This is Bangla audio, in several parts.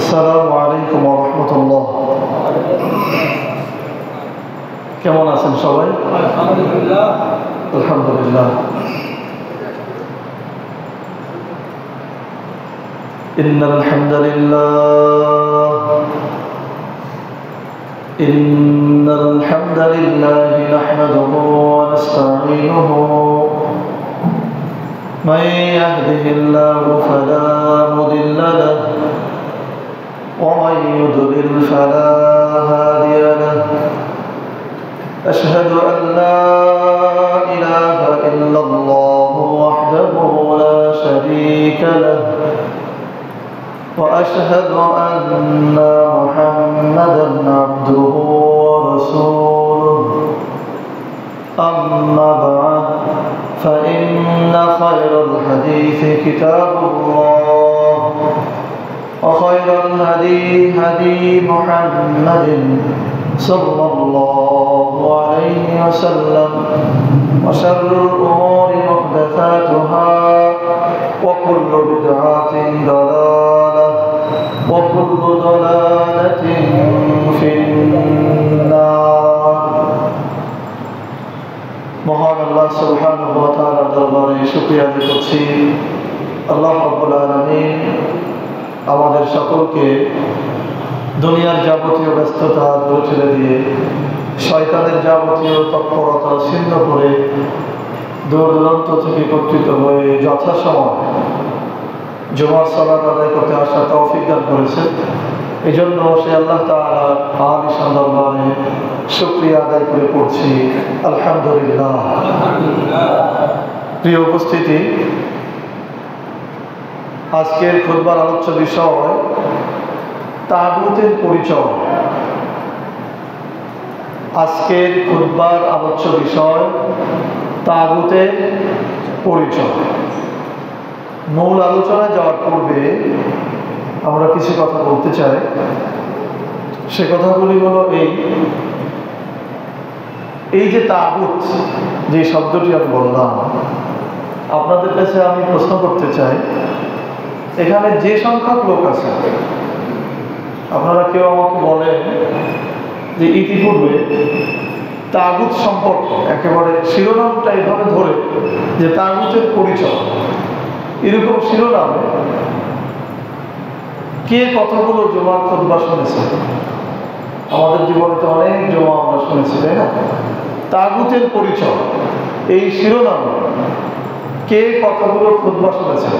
আসসালামু আলাইকুম ওয়া রাহমাতুল্লাহ। কেমন আছেন সবাই? আলহামদুলিল্লাহ। আলহামদুলিল্লাহ। ইন্নাল হামদালিল্লাহ নাহমাদুহু ওয়া নাস্তাঈনুহু মান ইয়াহদিহিল্লাহু ফালা মুদিল্লা লাহু ওয়া মান ইউদ্লিল ফালা হাদিয়া লাহু। أشهد أن لا إله إلا الله وحده لا شريك له وأشهد أن محمدا عبده ورسوله. أما بعد فإن خير الحديث كتاب الله وخير الهدي هدي محمد صلى الله عليه وسلم وشر الأمور محدثاتها وكل بدعة ضلالة وكل ضلالة في النار. মহান আল্লাহ সুবহানাহু ওয়া তাআলার দরবারে শুকরিয়া আদায় করছি। আল্লাহ রাব্বুল আলামিন আমাদের সকলকে দুনিয়ার যাবতীয় ব্যস্ততা দূরে ঠেলে দিয়ে শয়তানের যাবতীয় তৎপরতা ছিন্ন করে দূর দূরান্ত থেকে একত্রিত হয়ে যথাসময় জুমার সালাত আদায় করতে আসা তৌফিক দান করেছে। এই জন্য সে আল্লাহ তাআলার আলিশান দরবারে শুকরিয়া আদায় করে পড়ছি আলহামদুলিল্লাহ। প্রিয় উপস্থিতি, আজকের খুতবার আলোচ্য বিষয় তাগুতের পরিচয়। আজকের খুতবার আলোচ্য বিষয় তাগুতের পরিচয়। মূল আলোচনায় যাওয়ার পূর্বে আমরা কিছু কথা বলতে চাই। সে কথাগুলি হলো এই যে তাগুত, যে শব্দটি আমি বললাম, আপনাদের কাছে আমি প্রশ্ন করতে চাই, এখানে যে সংখ্যক লোক আছে, আপনারা কেউ আমাকে বলেন যে ইতিপূর্বে তাগুত সম্পর্কে একেবারে শিরোনামটা এভাবে ধরে যে তাগুতের পরিচয়, এরকম শিরোনামে কে কতগুলো জুমার খুতবা শুনেছে? আমাদের জীবনে তো অনেক জমা আমরা শুনেছি, তাই না? তাগুতের পরিচয় এই শিরোনামে কে কতগুলো খুতবা শুনেছে?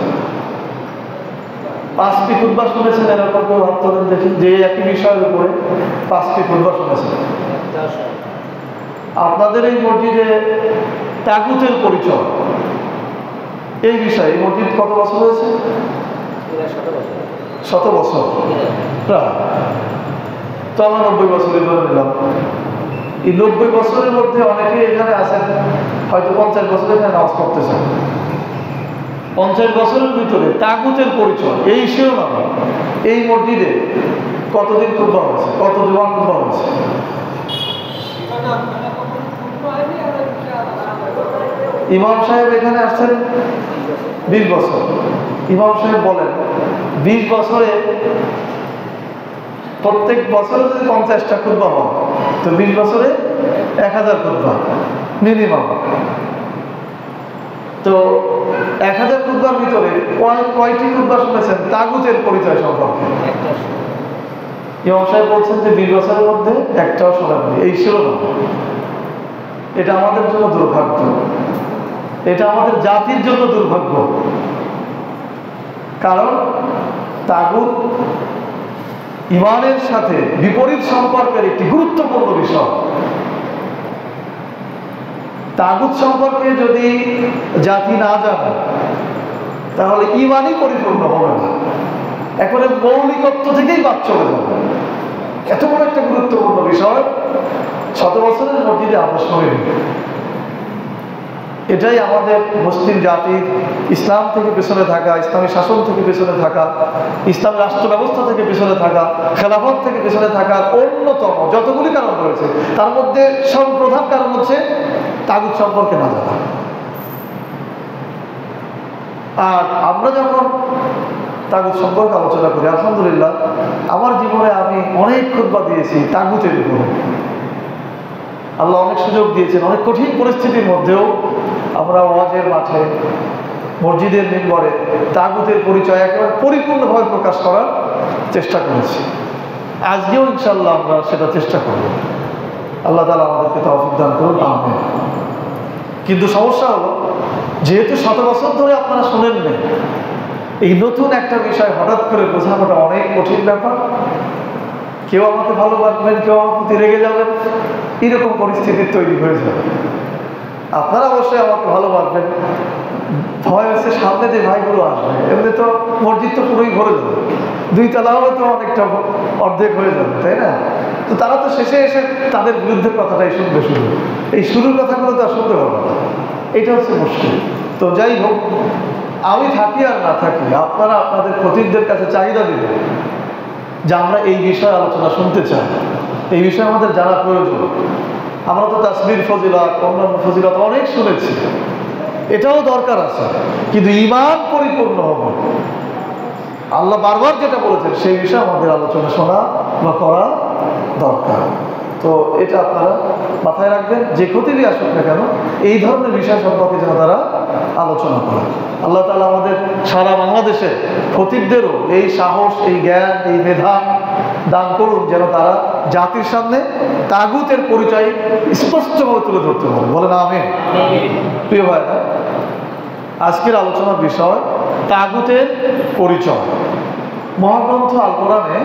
5টি খুতবা শুনেছেন এরকম কেউ হাত তোলেন দেখি, যে একই বিষয়ের উপরে 5টি খুতবা শুনেছেন। আপনাদের এই মসজিদে তাগুতের পরিচয় এই বিষয়ে, এই মসজিদ কত বছর হয়েছে? 100 বছর প্রায়। তো আমরা 90 বছরই ধরে নিলাম। এই 90 বছরের মধ্যে অনেকে এখানে আছেন হয়তো 50 বছর এখানে নামাজ পড়তেছেন। 50 বছরের ভিতরে তাগুতের পরিচয় এই শিরোনামে এই মসজিদে কতদিন খুতবা হয়েছে, কত জুমা খুতবা হয়েছে? ইমাম সাহেব এখানে আসছেন 20 বছর। ইমাম সাহেব বলেন 20 বছরে প্রত্যেক বছরে যদি 50টা খুতবা হয় তো 20 বছরে 1000 খুতবা মিনিমাম। তো 1000 খুতবার ভিতরে কয়টি খুতবা শুনেছেন তাগুতের পরিচয় সম্পর্কে? ইমাম সাহেব বলছেন যে 20 বছরের মধ্যে একটাও শোনেননি। এই শিরোনাম, এটা আমাদের জন্য দুর্ভাগ্য, এটা আমাদের জাতির জন্য দুর্ভাগ্য। কারণ তাগুত ঈমানের সাথে বিপরীত সম্পর্কের একটি গুরুত্বপূর্ণ বিষয়। তাগুত সম্পর্কে যদি জাতি না জানে তাহলে ঈমানই পরিপূর্ণ হবে না, একেবারে মৌলিকত্ব থেকেই বাদ চলে যাবে। এত বড় একটা গুরুত্বপূর্ণ বিষয় 100 বছরের মসজিদে আমরা শুনি। এটাই আমাদের মুসলিম জাতির ইসলাম থেকে পেছনে থাকা, ইসলামী শাসন থেকে পেছনে থাকা, ইসলামী রাষ্ট্র ব্যবস্থা থেকে পেছনে থাকা, খেলাফত থেকে পেছনে থাকার অন্যতম যতগুলি কারণ রয়েছে তার মধ্যে সর্বপ্রধান কারণ হচ্ছে তাগুত সম্পর্কে না জানা। আর আমরা যখন তাগুত সম্পর্কে আলোচনা করি, আলহামদুলিল্লাহ খুতবা দিয়েছি তাগুতের উপরে। আল্লাহ অনেক সুযোগ দিয়েছেন, অনেক কঠিন পরিস্থিতির মধ্যেও আমরা ওয়াজের মাঠে, মসজিদের মিম্বরে তাগুতের পরিচয় একেবারে পরিপূর্ণভাবে প্রকাশ করার চেষ্টা করেছি। আজকেও ইনশাআল্লাহ আমরা সেটা চেষ্টা করব। আল্লাহ তাআলা আমাদেরকে তৌফিক দান করুন, আমিন। কিন্তু সমস্যা হলো, যেহেতু 7 বছর ধরে আপনারা শোনেন না, এই নতুন একটা বিষয় হঠাৎ করে বোঝানোটা অনেক কঠিন ব্যাপার। কেউ আমাকে ভালোবাসবেন, কেউ আমার প্রতি রেগে যাবেন, এরকম পরিস্থিতি তৈরি হয়ে যাবে। আপনারা অবশ্যই আমাকে ভালোবাসবেন, ভয় হচ্ছে সামনে যে ভাইগুলো আসবে, এমনি তো মসজিদ তো পুরোই ভরে যাবে, 2 তলাও তো অনেকটা অর্ধেক হয়ে যাবে, তাই না? তো তারা তো শেষে এসে তাদের বিরুদ্ধে কথাটাই শুনবে, শুরু এই শুরুর কথাগুলো তো আর শুনতে পারবে না, এটা হচ্ছে মুশকিল। তো যাই হোক, আমি থাকি আর না থাকি, আপনারা আপনাদের খতিবদের কাছে চাহিদা দিবেন যে আমরা এই বিষয়ে আলোচনা শুনতে চাই, এই বিষয়ে আমাদের জানা প্রয়োজন। আমরা তো তাসবির ফজিলত, অন্যান্য ফজিলত অনেক শুনেছি, এটাও দরকার আছে, কিন্তু ঈমান পরিপূর্ণ হবে, আল্লাহ বারবার যেটা বলেছেন সেই বিষয়ে আমাদের আলোচনা শোনা বা করা দরকার। তো এটা আপনারা মাথায় রাখবেন, যে খতিবই আসুক না কেন এই ধরনের বিষয় সম্পর্কে যেন তারা আলোচনা করে। আল্লাহ তাআলা আমাদের সারা বাংলাদেশে খতিবদেরও এই সাহস, এই জ্ঞান, এই মেধা দান করুন, যেন তারা জাতির সামনে তাগুতের পরিচয় স্পষ্টভাবে তুলে ধরতে পারে। বলেন আমিন। প্রিয় ভাইরা, আজকের আলোচনার বিষয় তাগুতের পরিচয়। মহাগ্রন্থ আল কোরআনে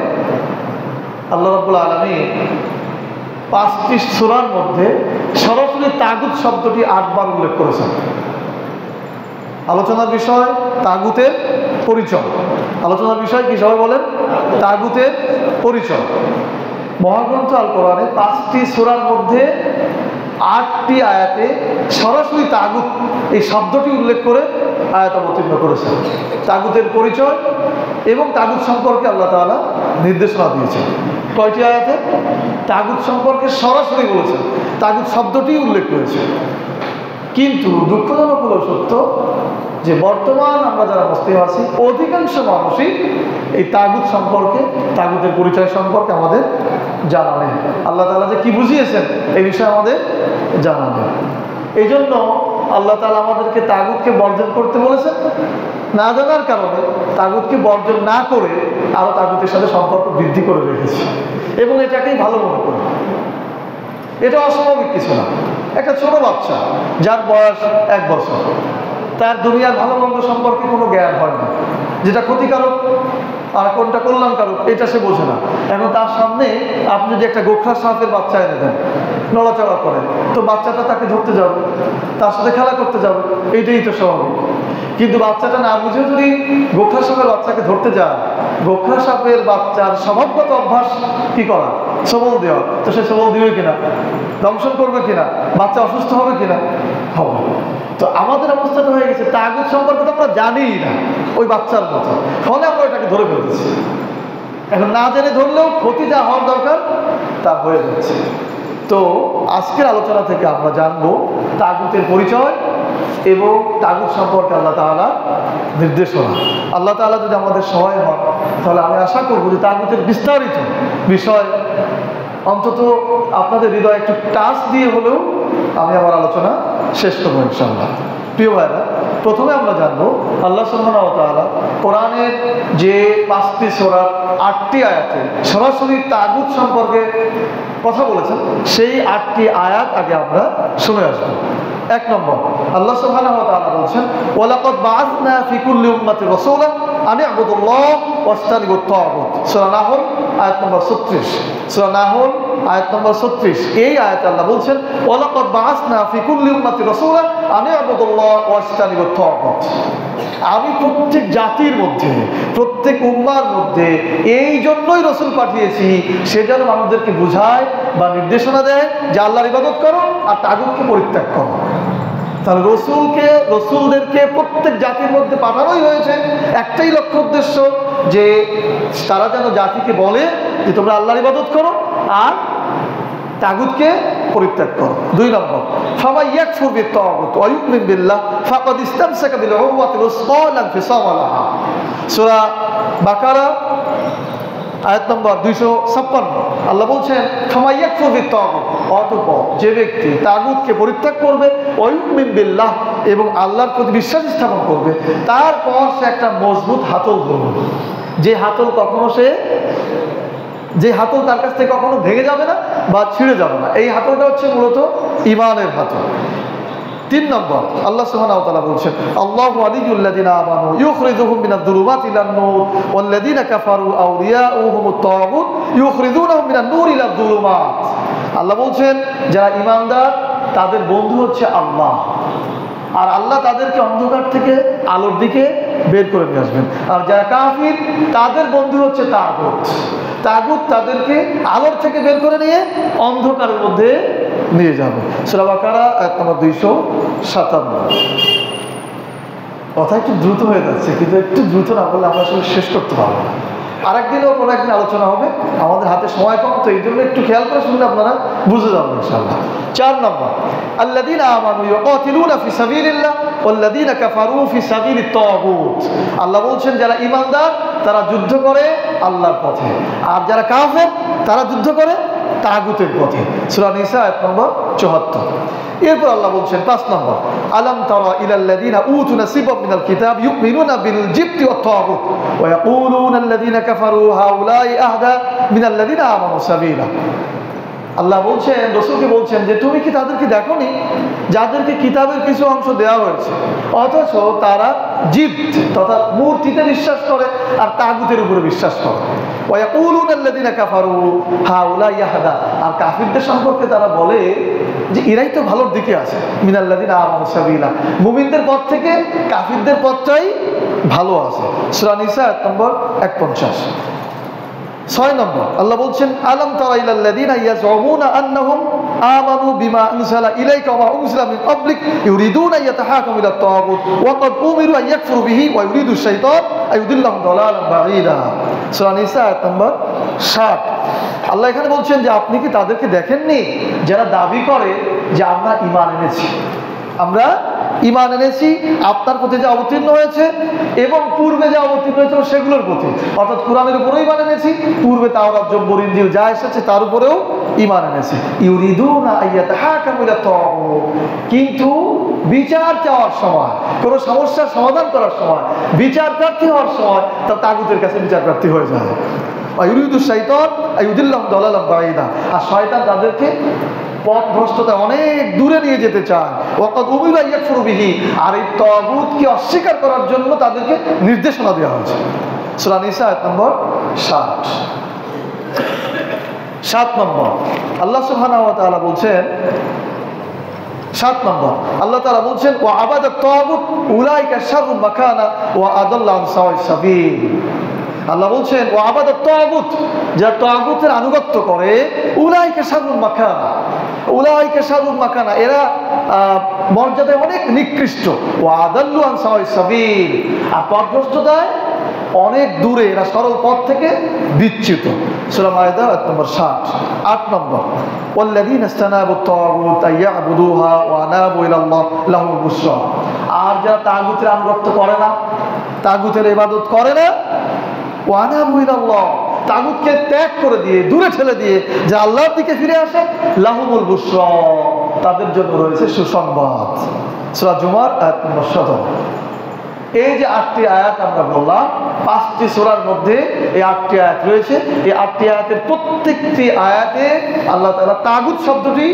আল্লাহ রাব্বুল আলামিন 5টি সূরার মধ্যে সরাসরি তাগুত শব্দটি 8 বার উল্লেখ করেছেন। আলোচনার বিষয় তাগুতের পরিচয়। আলোচনার বিষয় কি সবাই বলেন? তাগুতের পরিচয়। মহাগ্রন্থ আল কোরআনে 5টি সূরার মধ্যে 8টি আয়াতে সরাসরি তাগুত এই শব্দটি উল্লেখ করে আয়াত অবতীর্ণ করেছেন। তাগুতের পরিচয় এবং তাগুত সম্পর্কে আল্লাহ তাআলা নির্দেশনা দিয়েছেন। কয়টি আয়াতে? তাগুত সম্পর্কে সরাসরি বলেছেন, তাগুত শব্দটি উল্লেখ করেছে। কিন্তু দুঃখজনক হলো সত্য যে বর্তমান আমরা যারা মুসলিম আছি, অধিকাংশ মানুষই এই তাগুত সম্পর্কে, তাগুতের পরিচয় সম্পর্কে আমাদের জানা নেই। আল্লাহ তাআলা যে কি বুঝিয়েছেন এই বিষয়ে আমাদের জানা নেই। এই জন্য আল্লাহ তাআলা আমাদেরকে তাগুতকে বর্জন করতে বলেছেন। না জানার কারণে তাগুতকে বর্জন না করে আরো তাগুতের সাথে সম্পর্ক বৃদ্ধি করে রেখেছি এবং এটাকেই ভালো মনে করি। এটা অস্বাভাবিক কিছু না। একটা ছোট বাচ্চা যার বয়স 1 বছর, তার দুনিয়ার ভালো মন্দ সম্পর্কে কোনো জ্ঞান হয় না, যেটা ক্ষতিকারক আর কোনটা কল্যাণকারক এটা সে বোঝে না। এখন তার সামনে আপনি যদি একটা গোখরা সাপের বাচ্চা এনে দেন, নড়াচড়া করে, তো বাচ্চাটা তাকে ধরতে যাবে, তার সাথে খেলা করতে যাবে, এইটাই তো স্বাভাবিক। কিন্তু বাচ্চাটা না বুঝে যদি গোখরা সাপের বাচ্চাকে ধরতে যায়, গোখরা সাপের বাচ্চার স্বভাবগত অভ্যাস কি করা? সবল দেওয়া। তো সে সবল দিবে কিনা? দংশন করবে কিনা? বাচ্চা অসুস্থ হবে কিনা? হবে। তো আমাদের অবস্থাটা হয়ে গেছে, তাগুত সম্পর্কে তো আমরা জানিই না ওই বাচ্চার মতো, ফলে আমরা ওটাকে ধরে ফেলতেছি। এখন না জেনে ধরলেও ক্ষতি যা হওয়ার দরকার তা হয়ে যাচ্ছে। তো আজকের আলোচনা থেকে আমরা জানবো তাগুতের পরিচয় এবং তাগুত সম্পর্কে আল্লাহ তাআলা নির্দেশনা। আল্লাহ তাআলা যদি আমাদের সহায় হন, তাহলে আমি আশা করবো যে তাগুতের বিস্তারিত বিষয় অন্তত আপনাদের হৃদয়ে একটু টাচ দিয়ে হলেও আমি আমার আলোচনা শেষ করবো ইনশাআল্লাহ। প্রিয় ভাইরা, প্রথমে আমরা জানবো আল্লাহ সুবহানাহু ওয়া তাআলা কোরআনের যে 5টি সূরার 8টি আয়াতে সরাসরি তাগুত সম্পর্কে কথা বলেছেন, সেই 8টি আয়াত আগে আমরা শুনে আসবো। 1 নম্বর, আল্লাহ সুবহানাহু ওয়া তাআলা বলছেন, ওয়ালাকাদ বাআসনা ফি কুল্লি উম্মাতিন রাসূলান আন ই'বুদুল্লাহ ওয়াজতানিবুত তাগুত। সূরা নাহল আয়াত নম্বর 36। সূরা নাহল আয়াত নম্বর 36। এই আয়াতে আল্লাহ বলছেন, ওয়ালাকাদ বাআসনা ফি কুল্লি উম্মাতিন রাসূলান আন ই'বুদুল্লাহ ওয়াজতানিবুত তাগুত। আমি প্রত্যেক জাতির মধ্যে, প্রত্যেক উম্মার মধ্যে এই জন্যই রাসূল পাঠিয়েছি, সে যেন মানুষদেরকে বুঝায় বা নির্দেশনা দেয় যে আল্লাহর ইবাদত করো আর তাগুতকে পরিত্যাগ করো। তাহলে রসুলদেরকে প্রত্যেক জাতির মধ্যে পাঠানোই হয়েছে একটাই লক্ষ্য উদ্দেশ্য, যে তারা যেন জাতিকে বলে যে তোমরা আল্লাহর ইবাদত করো আর তাগুতকে পরিত্যাগ করো। 2 নম্বর, ফামান ইয়াকফুর বিত-তাগুত ওয়া ইউমিন বিল্লাহ ফাকাদ ইসতামসাকা বিল উরওয়াতিল উসকা লা ইনফিসামা লাহা। সূরা বাকারা আয়াত নম্বর 256 আল্লাহ বলছেন অতঃপর যে ব্যক্তি তাগুতকে পরিত্যাগ করবে ওয়ায়ুমিন বিল্লাহ এবং আল্লাহর প্রতি বিশ্বাস স্থাপন করবে, তারপর সে একটা মজবুত হাতল ধরবে, যে হাতল তার কাছ থেকে কখনো ভেঙে যাবে না বা ছিঁড়ে যাবে না। এই হাতলটা হচ্ছে মূলত ঈমানের হাতল। 3 নম্বর আল্লাহ সুবহানাহু ওয়া তাআলা বলছেন আল্লাহু ওয়ালিয়ুল্লাযিনা আমানু ইউখরিজুহুম মিনাদ-দুলুমাতি ইলান-নূর ওয়াল্লাযিনা কাফারু আউলিয়াউহুমুত তাগুত ইউখরিজুনাহুম মিনান-নূর ইলাদ-দুলুমাত। আল্লাহ বলছেন যারা ঈমানদার তাদের বন্ধু হচ্ছে আল্লাহ, আর আল্লাহ তাদেরকে অন্ধকার থেকে আলোর দিকে বের করে নিয়ে আসবেন। আর যারা কাফির তাদের বন্ধু হচ্ছে তাগুত, তাগুত তাদেরকে আলোর থেকে বের করে নিয়ে অন্ধকারের মধ্যে নিয়ে যাবে। সূরা বাকারা আয়াত নম্বর 257। কথা একটু দ্রুত হয়ে যাচ্ছে, কিন্তু একটু দ্রুত না বললে আমরা আসলে শেষ করতে পারবো না। আরেকদিনও কোনো একদিন আলোচনা হবে, আমাদের হাতে সময় কম, তো এই জন্য একটু খেয়াল করে শুনলে আপনারা বুঝে যাবেন ইনশাআল্লাহ। 4 নম্বর আল্লাযীনা আমানু ইউকাতিলুনা ফি সাবিলিল্লাহ ওয়াল্লাযীনা কাফারু ফি সাবিলিত তাগুত। আল্লাহ বলছেন যারা ঈমানদার তারা যুদ্ধ করে আল্লাহর পথে, আর যারা কাফের তারা যুদ্ধ করে তাগুতের পথে। সূরা নিসা আয়াত নম্বর 74। এরপর আল্লাহ বলছেন 5 নম্বর আলাম তারা ইলাল্লাযীনা উতু নাসিবাম মিনাল কিতাব ইউমিনুনা বিল জিবতি ওয়াত তাগুত ওয়া ইয়াকুলুনা আল্লাযীনা কাফারু হাউলাই আহদা মিনাল্লাযীনা আমানু সাবিলা। আল্লাহ বলছেন, রাসূলকে বলছেন যে তুমি কি তাদেরকে দেখোনি যাদেরকে কিতাবের কিছু অংশ দেওয়া হয়েছে, অথচ তারা জিবত তথা মূর্তিতে বিশ্বাস করে আর তাগুতের উপরে বিশ্বাস করে। ওয়া ইয়াকুলুনা আল্লাযীনা কাফারু হাউলাই আহদা, আর কাফিরদের সম্পর্কে তারা বলে যে এরাই তো ভালোর দিকে আছে, মিনাল্লাযীনা আমানু সাবিলা, মুমিনদের পথ থেকে কাফিরদের পথটাই ভালো আছে। সূরা নিসা আয়াত নম্বর 51। 6 নম্বর আল্লাহ বলছেন আলাম তারা ইলাল্লাযীনা ইয়াজউমুনা আন্নাহুম আমানু বিমা আনজালা ইলাইকা ওয়া উনজিলা মিন ক্বাবলিক ইউরিদুনা ইয়াতাহাকামু ইলাত তাগুত ওয়া ক্বাদ উমিরু আন ইয়াকফুরু বিহি ওয়া ইউরিদু শাইতান আইয়ুদিল্লাহুম দালালান বাঈদা। সূরা নিসা আয়াত নম্বর 60। আল্লাহ এখানে বলছেন যে আপনি কি তাদেরকে দেখেননি যারা দাবি করে যে আমরা ঈমান এনেছি, আমরা ঈমান এনেছি আপনার প্রতি যা অবতীর্ণ হয়েছে এবং পূর্বে যা অবতীর্ণ হয়েছে সেগুলোর প্রতি, অর্থাৎ কোরআনের উপরেও ঈমান এনেছি, পূর্বে তাওরাত জবুর ইনজিল যা এসেছে তার উপরেও ঈমান এনেছি। ইউরিদুনা আইয়াতাহাকামু ইলাত তাগুত, কিন্তু বিচার চাওয়ার সময়, কোনো সমস্যার সমাধান করার সময়, বিচার প্রার্থী হওয়ার সময় তা তাগুতের কাছে বিচার প্রার্থী হয়ে যায়। ইউরিদু শাইতান আইয়ুদিল্লাহুম দালালান বাঈদা, আর শয়তান তাদেরকে পথভ্রষ্টতা অনেক দূরে নিয়ে যেতে চায়। ওয়াকাদ উমিরু আন ইয়াকফুরু বিহি, আর এই তাগুতকে অস্বীকার করার জন্য তাদেরকে নির্দেশনা দেওয়া হয়েছে। সূরা নিসা আয়াত নম্বর 60। 7 নম্বর আল্লাহ সুবহানাহু ওয়া তাআলা বলছেন 7 নম্বর আল্লাহ তাআলা বলছেন ওয়া আবাদাত তাগুত উলাইকা শাররু মাকানা ওয়া আদাল্লু আন সাওয়াইস সাবিল। আল্লাহ বলছেন ও আবাদাত তাগুত, যারা তাগুতের আনুগত্য করে উলাইকা শাররুল মাকানা, উলাইকা শাররুল মাকানা, এরা মর্যাদায় অনেক নিকৃষ্ট। ও আদাল্লু আন সাওয়াইস সাবিল, আর পথভ্রষ্টতায় অনেক দূরে, এরা সরল পথ থেকে বিচ্যুত। সূরা মায়েদা আয়াত নম্বর 60। 8 নম্বর ওয়াল্লাযীনা ইসতানাবুত তাগুত আইয়াবুদুহা ওয়া আনাবু ইলাল্লাহ লাহুল বুশরা, আর যারা তাগুতের আনুগত্য করে না, তাগুতের ইবাদত করে না, ওয়া আনাবু ইলাল্লাহ, তাগুতকে ত্যাগ করে দিয়ে দূরে ঠেলে দিয়ে যে আল্লাহর দিকে ফিরে আসে, লাহুমুল বুশরা, তাদের জন্য রয়েছে সুসংবাদ। সূরা জুমার আয়াত নম্বর 17। এই যে 8টি আয়াত আমরা বললাম, 5টি সূরার মধ্যে এই 8টি আয়াত রয়েছে। এই 8টি আয়াতের প্রত্যেকটি আয়াতে আল্লাহ তাআলা তাগুত শব্দটি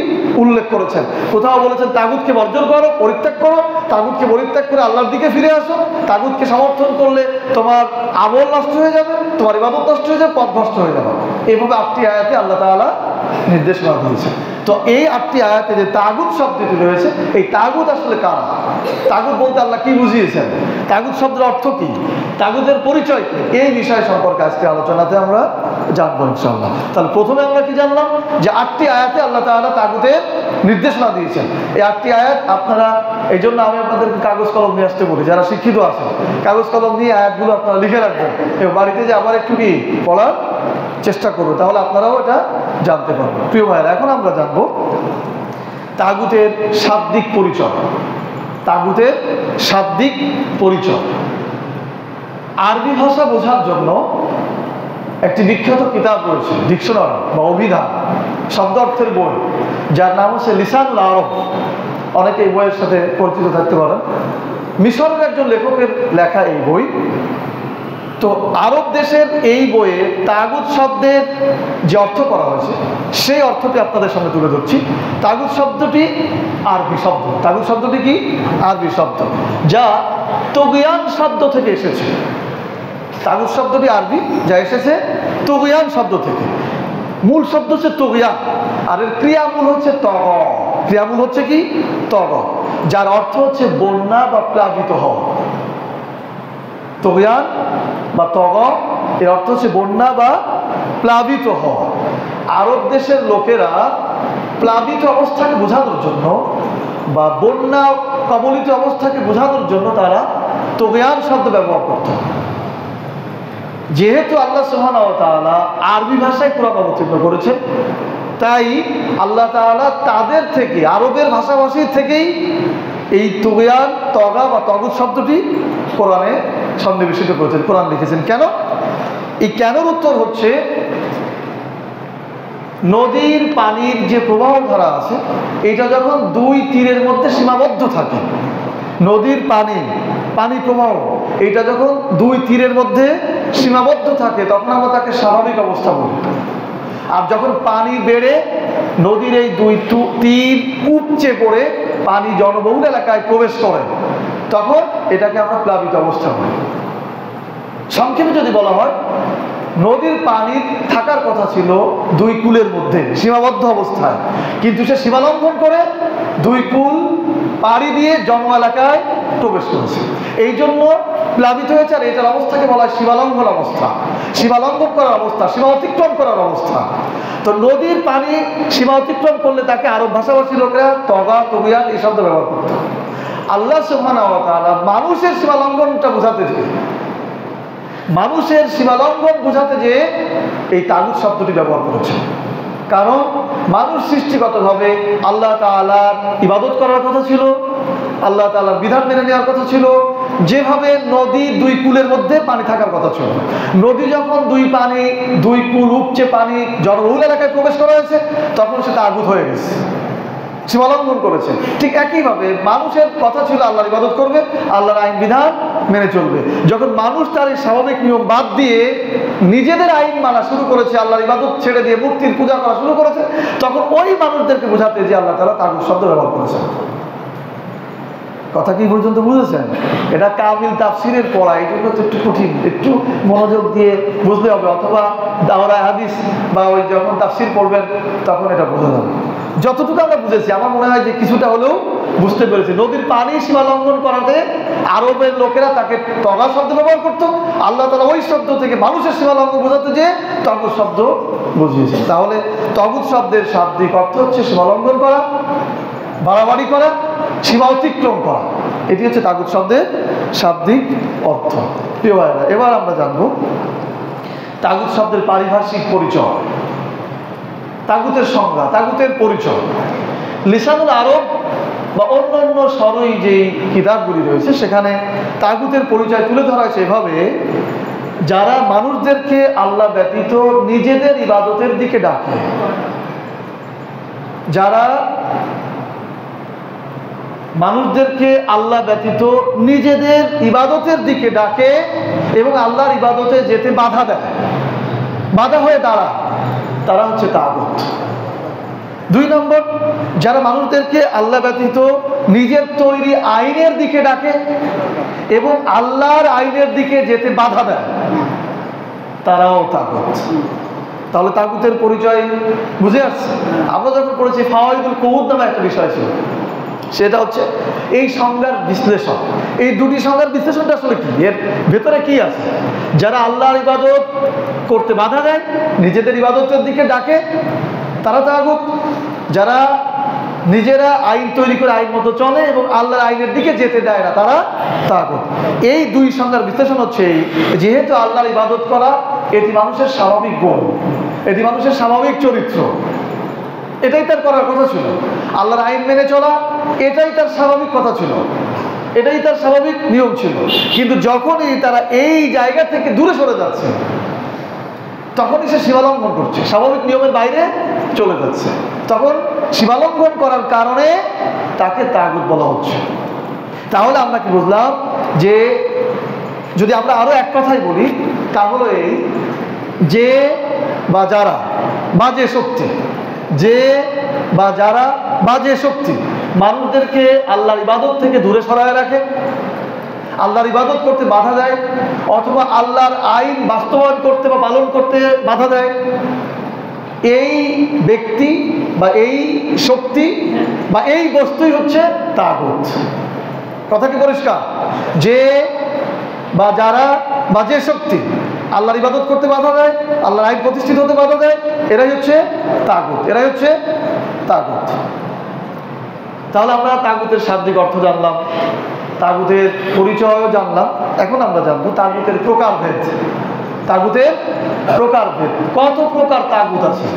উল্লেখ করেছেন। কোথাও বলেছেন তাগুতকে বর্জন করো, পরিত্যাগ করো, তাগুতকে পরিত্যাগ করে আল্লাহর দিকে ফিরে আসো, তাগুতকে সমর্থন করলে তোমার আমল নষ্ট হয়ে যাবে, তোমার ইবাদত নষ্ট হয়ে যাবে, পথ নষ্ট হয়ে যাবে। এইভাবে 8টি আয়াতে আল্লাহ তাআলা নির্দেশনা দিয়েছেন। তো এই 8টি আয়াতে যে তাগুত শব্দটি রয়েছে, এই তাগুত আসলে কারা, তাগুত বলতে আল্লাহ কি বুঝিয়েছেন, তাগুত শব্দের অর্থ কি, তাগুতের পরিচয় কি, এই বিষয় সম্পর্কে আজকে আলোচনাতে আমরা জানবো ইনশাআল্লাহ। তাহলে প্রথমে আমরা কি জানলাম যে 8টি আয়াতে আল্লাহ তাআলা তাগুতের নির্দেশনা দিয়েছেন। এই 8টি আয়াত আপনারা, এই জন্য আমি আপনাদেরকে কাগজ কলম নিয়ে আসতে বলি, যারা শিক্ষিত আছেন কাগজ কলম নিয়ে আয়াতগুলো আপনারা লিখে রাখবেন এবং বাড়িতে যে আবার একটু কি পড়ার চেষ্টা করবো, তাহলে আপনারাও এটা জানতে পারবেন। প্রিয় ভাইরা, এখন আমরা জানবো তাগুতের শাব্দিক পরিচয়। তাগুতের শাব্দিক পরিচয়। আরবি ভাষা বোঝার জন্য একটি বিখ্যাত কিতাব রয়েছে, ডিকশনারি বা অভিধান, শব্দ অর্থের বই, যার নাম হচ্ছে লিসানুল আরব। অনেকে এই বইয়ের সাথে পরিচিত থাকতে পারেন। মিশরের একজন লেখকের লেখা এই বই। তো আরব দেশের এই বইয়ে তাগুত শব্দের যে অর্থ করা হয়েছে সেই অর্থটি আপনাদের সামনে তুলে ধরছি। তাগুত শব্দটি আরবি শব্দ। তাগুত শব্দটি কি? আরবি শব্দ, যা তুগয়ান শব্দ থেকে এসেছে। তাগুত শব্দটি আরবি, যা এসেছে তুগয়ান শব্দ থেকে। মূল শব্দ হচ্ছে তুগয়ান, আর এর ক্রিয়ামূল হচ্ছে তগ। ক্রিয়ামূল হচ্ছে কি? তগ, যার অর্থ হচ্ছে বন্যা বা প্লাবিত হওয়া। তুগয়ান বা তগ এর অর্থ হচ্ছে বন্যা বা প্লাবিত হওয়া। আরব দেশের লোকেরা প্লাবিত অবস্থাকে বোঝানোর জন্য বা বন্যা কবলিত অবস্থাকে বোঝানোর জন্য তারা তুগয়ান শব্দ ব্যবহার করত। যেহেতু আল্লাহ সুবহানাহু ওয়া তাআলা আরবি ভাষায় কোরআন অবতীর্ণ করেছেন, তাই আল্লাহ তাআলা তাদের থেকে, আরবের ভাষাভাষীর থেকেই এই তুগয়ান, তগা বা তগুত শব্দটি কোরআনে সন্নিবেশিত করেছেন, কোরআন লিখেছেন। কেন? এই কেনর উত্তর হচ্ছে, নদীর পানির যে প্রবাহ ধারা আছে, এটা যখন দুই তীরের মধ্যে সীমাবদ্ধ থাকে, নদীর পানি প্রবাহ এটা যখন দুই তীরের মধ্যে সীমাবদ্ধ থাকে, তখন আমরা তাকে স্বাভাবিক অবস্থা বলি। আর যখন পানি বেড়ে নদীর এই দুই তীর উপচে পড়ে পানি জনবহুল এলাকায় প্রবেশ করে, তখন এটাকে আমরা প্লাবিত অবস্থা বলি। সংক্ষেপে যদি বলা হয়, নদীর পানির থাকার কথা ছিল দুই কূলের মধ্যে সীমাবদ্ধ অবস্থায়, কিন্তু সে সীমা লঙ্ঘন করে দুই কূল পাড়ি দিয়ে জন এলাকায় প্রবেশ করেছে, এই জন্য প্লাবিত হয়েছে। আর এটার অবস্থাকে বলা হয় সীমালঙ্ঘন অবস্থা, সীমালঙ্ঘন করার অবস্থা, সীমা অতিক্রম করার অবস্থা। তো নদীর পানি সীমা অতিক্রম করলে তাকে আরব ভাষাভাষী লোকেরা তগা, তুগয়ান এই শব্দ ব্যবহার করত। আল্লাহ সুবহানাহু ওয়া তাআলা মানুষের সীমালঙ্ঘনটা বোঝাতে যে, মানুষের সীমালঙ্ঘন বোঝাতে যে এই তাগুত শব্দটি ব্যবহার করেছে। কারণ মানুষ সৃষ্টিগতভাবে আল্লাহ তাআলার ইবাদত করার কথা ছিল, আল্লাহ তাআলার বিধান মেনে নেওয়ার কথা ছিল। যেভাবে নদী দুই কূলের মধ্যে পানি থাকার কথা ছিল, নদী যখন দুই কূল উপচে পানি জনবহুল এলাকায় প্রবেশ করা হয়েছে, তখন সে তাগুত হয়ে গেছে, সীমালঙ্ঘন করেছে। ঠিক একইভাবে মানুষের কথা ছিল আল্লাহর ইবাদত করবে, আল্লাহর আইন বিধান মেনে চলবে। যখন মানুষ তার এই স্বাভাবিক নিয়ম বাদ দিয়ে নিজেদের আইন মানা শুরু করেছে, আল্লাহর ইবাদত ছেড়ে দিয়ে মূর্তির পূজা করা শুরু করেছে, তখন ওই মানুষদেরকে বোঝাতে যে আল্লাহ তাআলা তাগুত শব্দ ব্যবহার করেছেন। কথা কি পর্যন্ত বুঝেছেন? এটা কামিল তাফসিরের পড়া, এই জন্য তো একটু কঠিন, একটু মনোযোগ দিয়ে বুঝতে হবে, অথবা দাওরা হাদিস বা ওই যখন তাফসির পড়বেন তখন এটা বোঝা যাবে। যতটুকু আমরা বুঝেছি, আমার মনে হয় যে কিছুটা হলেও বুঝতে পেরেছি। নদীর পানি সীমা লঙ্ঘন করাতে আরবের লোকেরা তাকে তগা শব্দ ব্যবহার করতো, আল্লাহ তাআলা ওই শব্দ থেকে মানুষের সীমা লঙ্ঘন বোঝাতে যে তগুত শব্দ বুঝিয়েছে। তাহলে তগুত শব্দের শাব্দিক অর্থ হচ্ছে সীমা লঙ্ঘন করা, বাড়াবাড়ি করা, সীমা অতিক্রম করা। এটি হচ্ছে তাগুত শব্দের শাব্দিক অর্থ। প্রিয় ভাইরা, এবার আমরা জানবো তাগুত শব্দের পারিভাষিক পরিচয়, তাগুতের সংজ্ঞা, তাগুতের পরিচয়। লিসানুল আরব বা অন্যান্য সরই যে কিতাবগুলি রয়েছে, সেখানে তাগুতের পরিচয় তুলে ধরা হয়েছে এভাবে: যারা মানুষদেরকে আল্লাহ ব্যতীত নিজেদের ইবাদতের দিকে ডাকে, যারা মানুষদেরকে আল্লাহ ব্যতীত নিজেদের ইবাদতের দিকে ডাকে এবং আল্লাহর ইবাদতে যেতে বাধা দেয়, বাধা হয়ে দাঁড়ায়, তারা হচ্ছে তাগুত। 2 নম্বর, যারা মানুষদেরকে আল্লাহ ব্যতীত নিজের তৈরি আইনের দিকে ডাকে এবং আল্লাহর আইনের দিকে যেতে বাধা দেয়, তারাও তাগুত। তাহলে তাগুতের পরিচয় বুঝে আসছে? আমরা যখন পড়েছি ফাওয়াইদুল কুউদ নামে একটা বিষয় ছিল, সেটা হচ্ছে এই সংজ্ঞার বিশ্লেষণ। এই দুটি সংজ্ঞার বিশ্লেষণটা আসলে কি, এর ভেতরে কি আছে? যারা আল্লাহর ইবাদত করতে বাধা দেয়, নিজেদের ইবাদতের দিকে ডাকে, তারা তাগুত। যারা নিজেরা আইন তৈরি করে আইন মতো চলে এবং আল্লাহর আইনের দিকে যেতে দেয় না, তারা তাগুত। এই 2 সংজ্ঞার বিশ্লেষণ হচ্ছে, যেহেতু আল্লাহর ইবাদত করা এটি মানুষের স্বাভাবিক গুণ, এটি মানুষের স্বাভাবিক চরিত্র, এটাই তার করার কথা ছিল। আল্লাহর আইন মেনে চলা এটাই তার স্বাভাবিক কথা ছিল, এটাই তার স্বাভাবিক নিয়ম ছিল। কিন্তু যখনই তারা এই জায়গা থেকে দূরে সরে যাচ্ছে, তখনই সে সীমালঙ্ঘন করছে, স্বাভাবিক নিয়মের বাইরে চলে যাচ্ছে, তখন সীমালঙ্ঘন করার কারণে তাকে তাগুত বলা হচ্ছে। তাহলে আমরা কি বুঝলাম যে যদি আমরা আরো এক কথাই বলি তা হলো এই যে বা যারা বা যে শক্তি, যে বা যারা বা যে শক্তি মানুষদেরকে আল্লাহর ইবাদত থেকে দূরে সরায় রাখে, আল্লাহর ইবাদত করতে বাধা দেয়, অথবা আল্লাহর আইন বাস্তবায়ন করতে বা পালন করতে বাধা দেয়, এই ব্যক্তি বা এই শক্তি বা এই বস্তুই হচ্ছে তাগুত। কথা কি পরিষ্কার? যে বা যারা বা যে শক্তি আল্লাহর ইবাদত করতে বাধা দেয়, আল্লাহর আইন প্রতিষ্ঠিত হতে বাধা দেয়, এরাই হচ্ছে তাগুত, এরাই হচ্ছে তাগুত। তাহলে আমরা তাগুতের শাব্দিক অর্থ জানলাম, তাগুতের পরিচয়ও জানলাম। এখন আমরা জানবো তাগুতের প্রকারভেদ। তাগুতের প্রকারভেদ, কত প্রকার তাগুত আছে,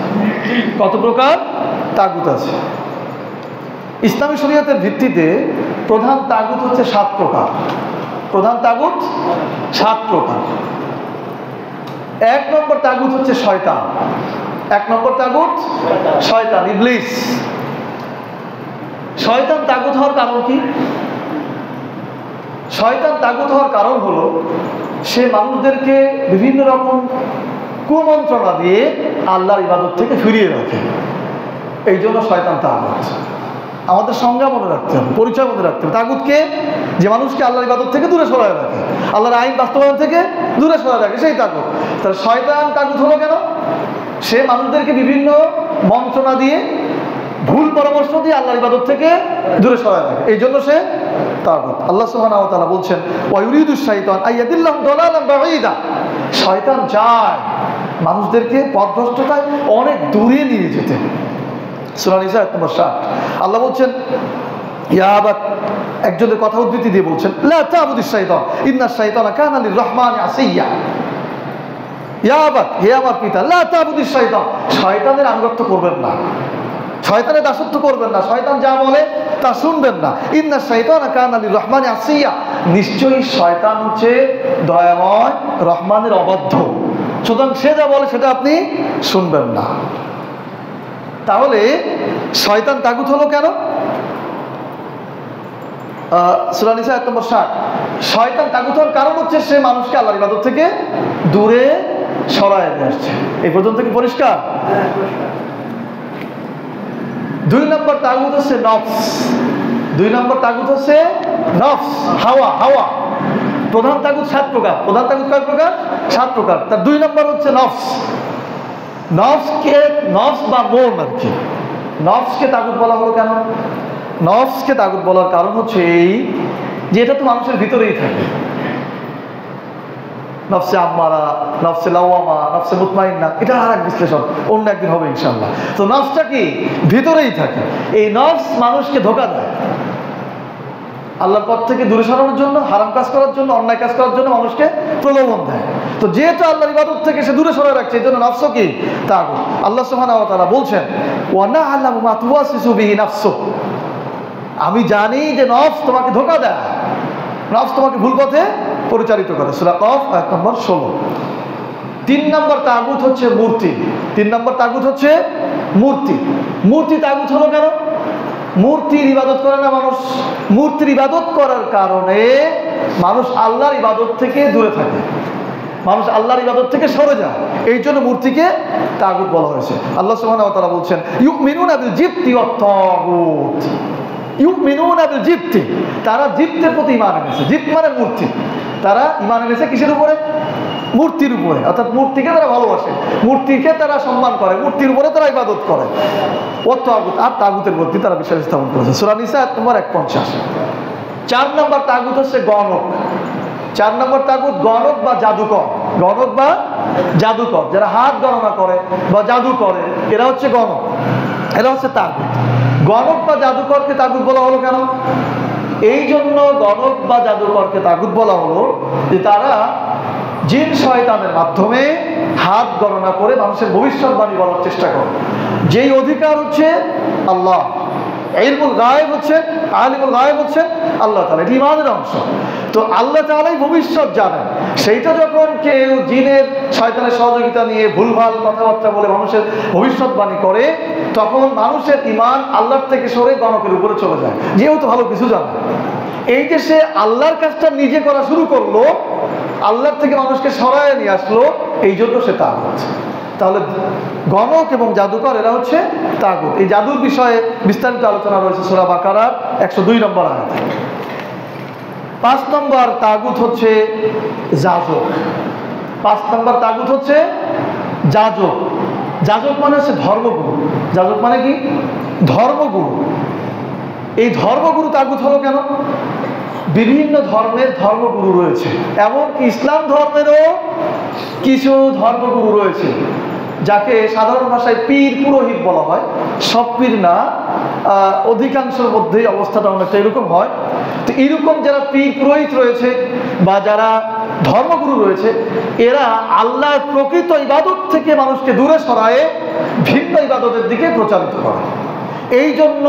কত প্রকার তাগুত আছে। ইসলামী শরীয়তের ভিত্তিতে প্রধান তাগুত হচ্ছে 7 প্রকার। প্রধান তাগুত 7 প্রকার। 1 নম্বর তাগুত হচ্ছে শয়তান। 1 নম্বর তাগুত শয়তান, ইবলিস। শয়তান তাগুত হওয়ার কারণ কি? শয়তান তাগুত হওয়ার কারণ হলো সে মানুষদেরকে বিভিন্ন রকম কুমন্ত্রণা দিয়ে আল্লাহর ইবাদত থেকে ফিরিয়ে রাখে, এই জন্য শয়তান তাগুত। আমাদের সংজ্ঞা মনে রাখতে হবে, পরিচয় মনে রাখতে হবে। তাগুতকে যে মানুষকে আল্লাহর ইবাদত থেকে দূরে সরায় রাখে, আল্লাহর আইন বাস্তবায়ন থেকে দূরে সরায় রাখে, সেই তাগুত। তাহলে শয়তান তাগুত হলো কেন? সে মানুষদেরকে বিভিন্ন মন্ত্রণা দিয়ে, ভুল পরামর্শ দিয়ে আল্লাহর ইবাদত থেকে দূরে সরায় রাখে, এই জন্য সে তাগুত। আল্লাহ সুবহানাহু ওয়া তাআলা বলছেন ওয়া ইউরিদুশ শাইতান আইয়াদিল্লাহুম দালালান বাঈদা। শয়তান চায় মানুষদেরকে পথভ্রষ্টতায় অনেক দূরে নিয়ে যেতে। সূরা নিসা আয়াত নম্বর 60 আল্লাহ বলছেন ইয়া আবাত, একজনের কথা উদ্ধৃতি দিয়ে বলছেন লা তা'বুদিশ শাইতান ইন্নাশ শাইতানা কানা লির-রাহমানি আসিয়্যা। ইয়া আবাত, হে আমার পিতা, লা তা'বুদিশ শাইতান, শয়তানের আনুগত্য করবেন না, শয়তানের দাসত্ব করবেন না, শয়তান যা বলে তা শুনবেন না। ইন্নাশ শাইতানা কানা লির-রাহমানি আসিয়্যা, নিশ্চয়ই শয়তান হচ্ছে দয়াময় রহমানের অবাধ্য, সুতরাং সে যা বলে সেটা আপনি শুনবেন না। তাহলে শয়তান তাগুত হলো কেন? সূরা নিসা আয়াত নম্বর 60 শয়তান তাগুত হওয়ার কারণ হচ্ছে সে মানুষকে আল্লাহর ইবাদত থেকে দূরে সরায় নিয়ে আসছে। এই পর্যন্ত কি পরিষ্কার? 2 নম্বর তাগুত হচ্ছে নফস। 2 নম্বর তাগুত হচ্ছে নফস, হাওয়া। হাওয়া প্রধান তাগুত 7 প্রকার। প্রধান তাগুত কয় প্রকার? 7 প্রকার। তার 2 নম্বর হচ্ছে নফস। নফসকে, নফস বা মন আর কি, নফসকে তাগুত বলা হলো কেন? নফসকে তাগুত বলার কারণ হচ্ছে এই যে এটা তো মানুষের ভিতরেই থাকে। নফসে আম্মারা, নফসে লাওয়ামা, নফসে মুতমাইন্না, এটা আর এক বিশ্লেষণ অন্য একদিন হবে ইনশাআল্লাহ। তো নফসটা কি? ভিতরেই থাকে। এই নফস মানুষকে ধোঁকা দেয়, আল্লাহর পথ থেকে দূরে সরানোর জন্য, হারাম কাজ করার জন্য, অন্যায় কাজ করার জন্য মানুষকে প্রলোভন দেয়। তো যেহেতু আল্লাহর ইবাদত থেকে সে দূরে সরায় রাখছে, এই জন্য নফস কি? তাগুত। আল্লাহ সুবহানাহু ওয়া তাআলা বলছেন ওয়া না'লামু মা তুওয়াসিসু বিহি নাফসুক, আমি জানি যে নফস তোমাকে ধোঁকা দেয়, নফস তোমাকে ভুল পথে পরিচালিত করে। সূরা কফ আয়াত নম্বর 16। 3 নম্বর তাগুত হচ্ছে মূর্তি। 3 নম্বর তাগুত হচ্ছে মূর্তি। মূর্তি তাগুত হলো কেন? মূর্তির ইবাদত করে না মানুষ, মূর্তির ইবাদত করার কারণে মানুষ আল্লাহর ইবাদত থেকে দূরে থাকে, মানুষ আল্লাহর ইবাদত থেকে সরে যায়, এই জন্য মূর্তিকে তাগুত বলা হয়েছে। আল্লাহ সুবহানাহু ওয়া তাআলা বলছেন ইউমিনুনা বিল জিবতি ওয়াত তাগুত। ইউমিনুনা বিল জিবতি, তারা জিবতের প্রতি ঈমান এনেছে। জিবত মানে মূর্তি। তারা ঈমান এনেছে কিসের উপরে? মূর্তির উপরে, অর্থাৎ মূর্তিকে তারা ভালোবাসে, মূর্তিকে তারা সম্মান করে, মূর্তির উপরে তারা ইবাদত করে। ওয়াত তাগুত, আর তাগুতের প্রতি তারা বিশ্বাস স্থাপন করেছে। সূরা নিসা আয়াত নম্বর 51। 4 নম্বর তাগুত হচ্ছে গণক। 4 নম্বর তাগুত গণক বা জাদুকর। গণক বা জাদুকর, যারা হাত গণনা করে বা জাদু করে, এরা হচ্ছে গণক, এরা হচ্ছে তাগুত। গণক বা জাদুকরকে তাগুত বলা হলো কেন? এই জন্য গণক বা জাদুকরকে তাগুত বলা হলো যে তারা জিন শয়তানের মাধ্যমে হাত গণনা করে মানুষের ভবিষ্যৎবাণী বলার চেষ্টা করে। যেই অধিকার হচ্ছে আল্লাহ, ইলমুল গায়েব হচ্ছে, আলিমুল গায়েব হচ্ছে আল্লাহ তাআলা, এটি ঈমানের অংশ। তো আল্লাহ তাআলাই ভবিষ্যৎ জানেন, সেইটা যখন কেউ জিনের শয়তানের সহযোগিতা নিয়ে ভুলভাল কথাবার্তা বলে মানুষের ভবিষ্যৎবাণী করে, তখন মানুষের ঈমান আল্লাহর থেকে সরে গণকের উপরে চলে যায়, যেহেতু ভালো কিছু জানে। এই যে সে আল্লাহর কাজটা নিজে করা শুরু করলো, আল্লাহর থেকে মানুষকে সরায় নিয়ে আসলো, এই জন্য সে তাগুত। তাহলে গণক এবং জাদুকর এরা হচ্ছে তাগুত। এই জাদুর বিষয়ে বিস্তারিত আলোচনা রয়েছে সূরা বাকারার 102 নম্বর আয়াতে। 5 নম্বর তাগুত হচ্ছে যাজক। 5 নম্বর তাগুত হচ্ছে যাজক। যাজক মানে হচ্ছে ধর্মগুরু। যাজক মানে কি? ধর্মগুরু। এই ধর্মগুরু তাগুত হলো কেন? বিভিন্ন ধর্মের ধর্মগুরু রয়েছে, এমনকি ইসলাম ধর্মেরও কিছু ধর্মগুরু রয়েছে, যাকে সাধারণ ভাষায় পীর পুরোহিত বলা হয়। সব পীর না, অধিকাংশের মধ্যেই অবস্থাটা অনেকটা এরকম হয়। তো এরকম যারা পীর পুরোহিত রয়েছে বা যারা ধর্মগুরু রয়েছে, এরা আল্লাহর প্রকৃত ইবাদত থেকে মানুষকে দূরে সরায়ে ভিন্ন ইবাদতের দিকে প্রচারিত করে। এই জন্য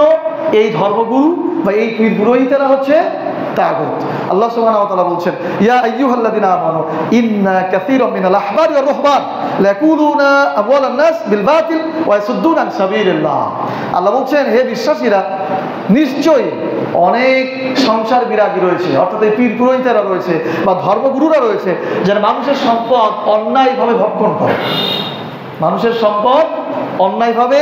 এই ধর্মগুরু বা এই পীর পুরোহিতেরা হচ্ছে তাগুত। আল্লাহ সুবহানাহু ওয়া তাআলা বলছেন, ইয়া আইয়ুহাল্লাযিনা আমানু ইন্না কাসীরাম মিনাল আহবারি ওয়ার রুহবান লায়াকুলুনা আমওয়ালান নাস বিল বাতিল ওয়া ইয়াসুদ্দুনা আন সাবিলিল্লাহ। আল্লাহ বলছেন, হে বিশ্বাসীরা, নিশ্চয়ই অনেক সংসার বিরাগী রয়েছে, অর্থাৎ এই পীর পুরোহিতেরা রয়েছে বা ধর্মগুরুরা রয়েছে, যারা মানুষের সম্পদ অন্যায়ভাবে ভক্ষণ করে। মানুষের সম্পদ অন্যায়ভাবে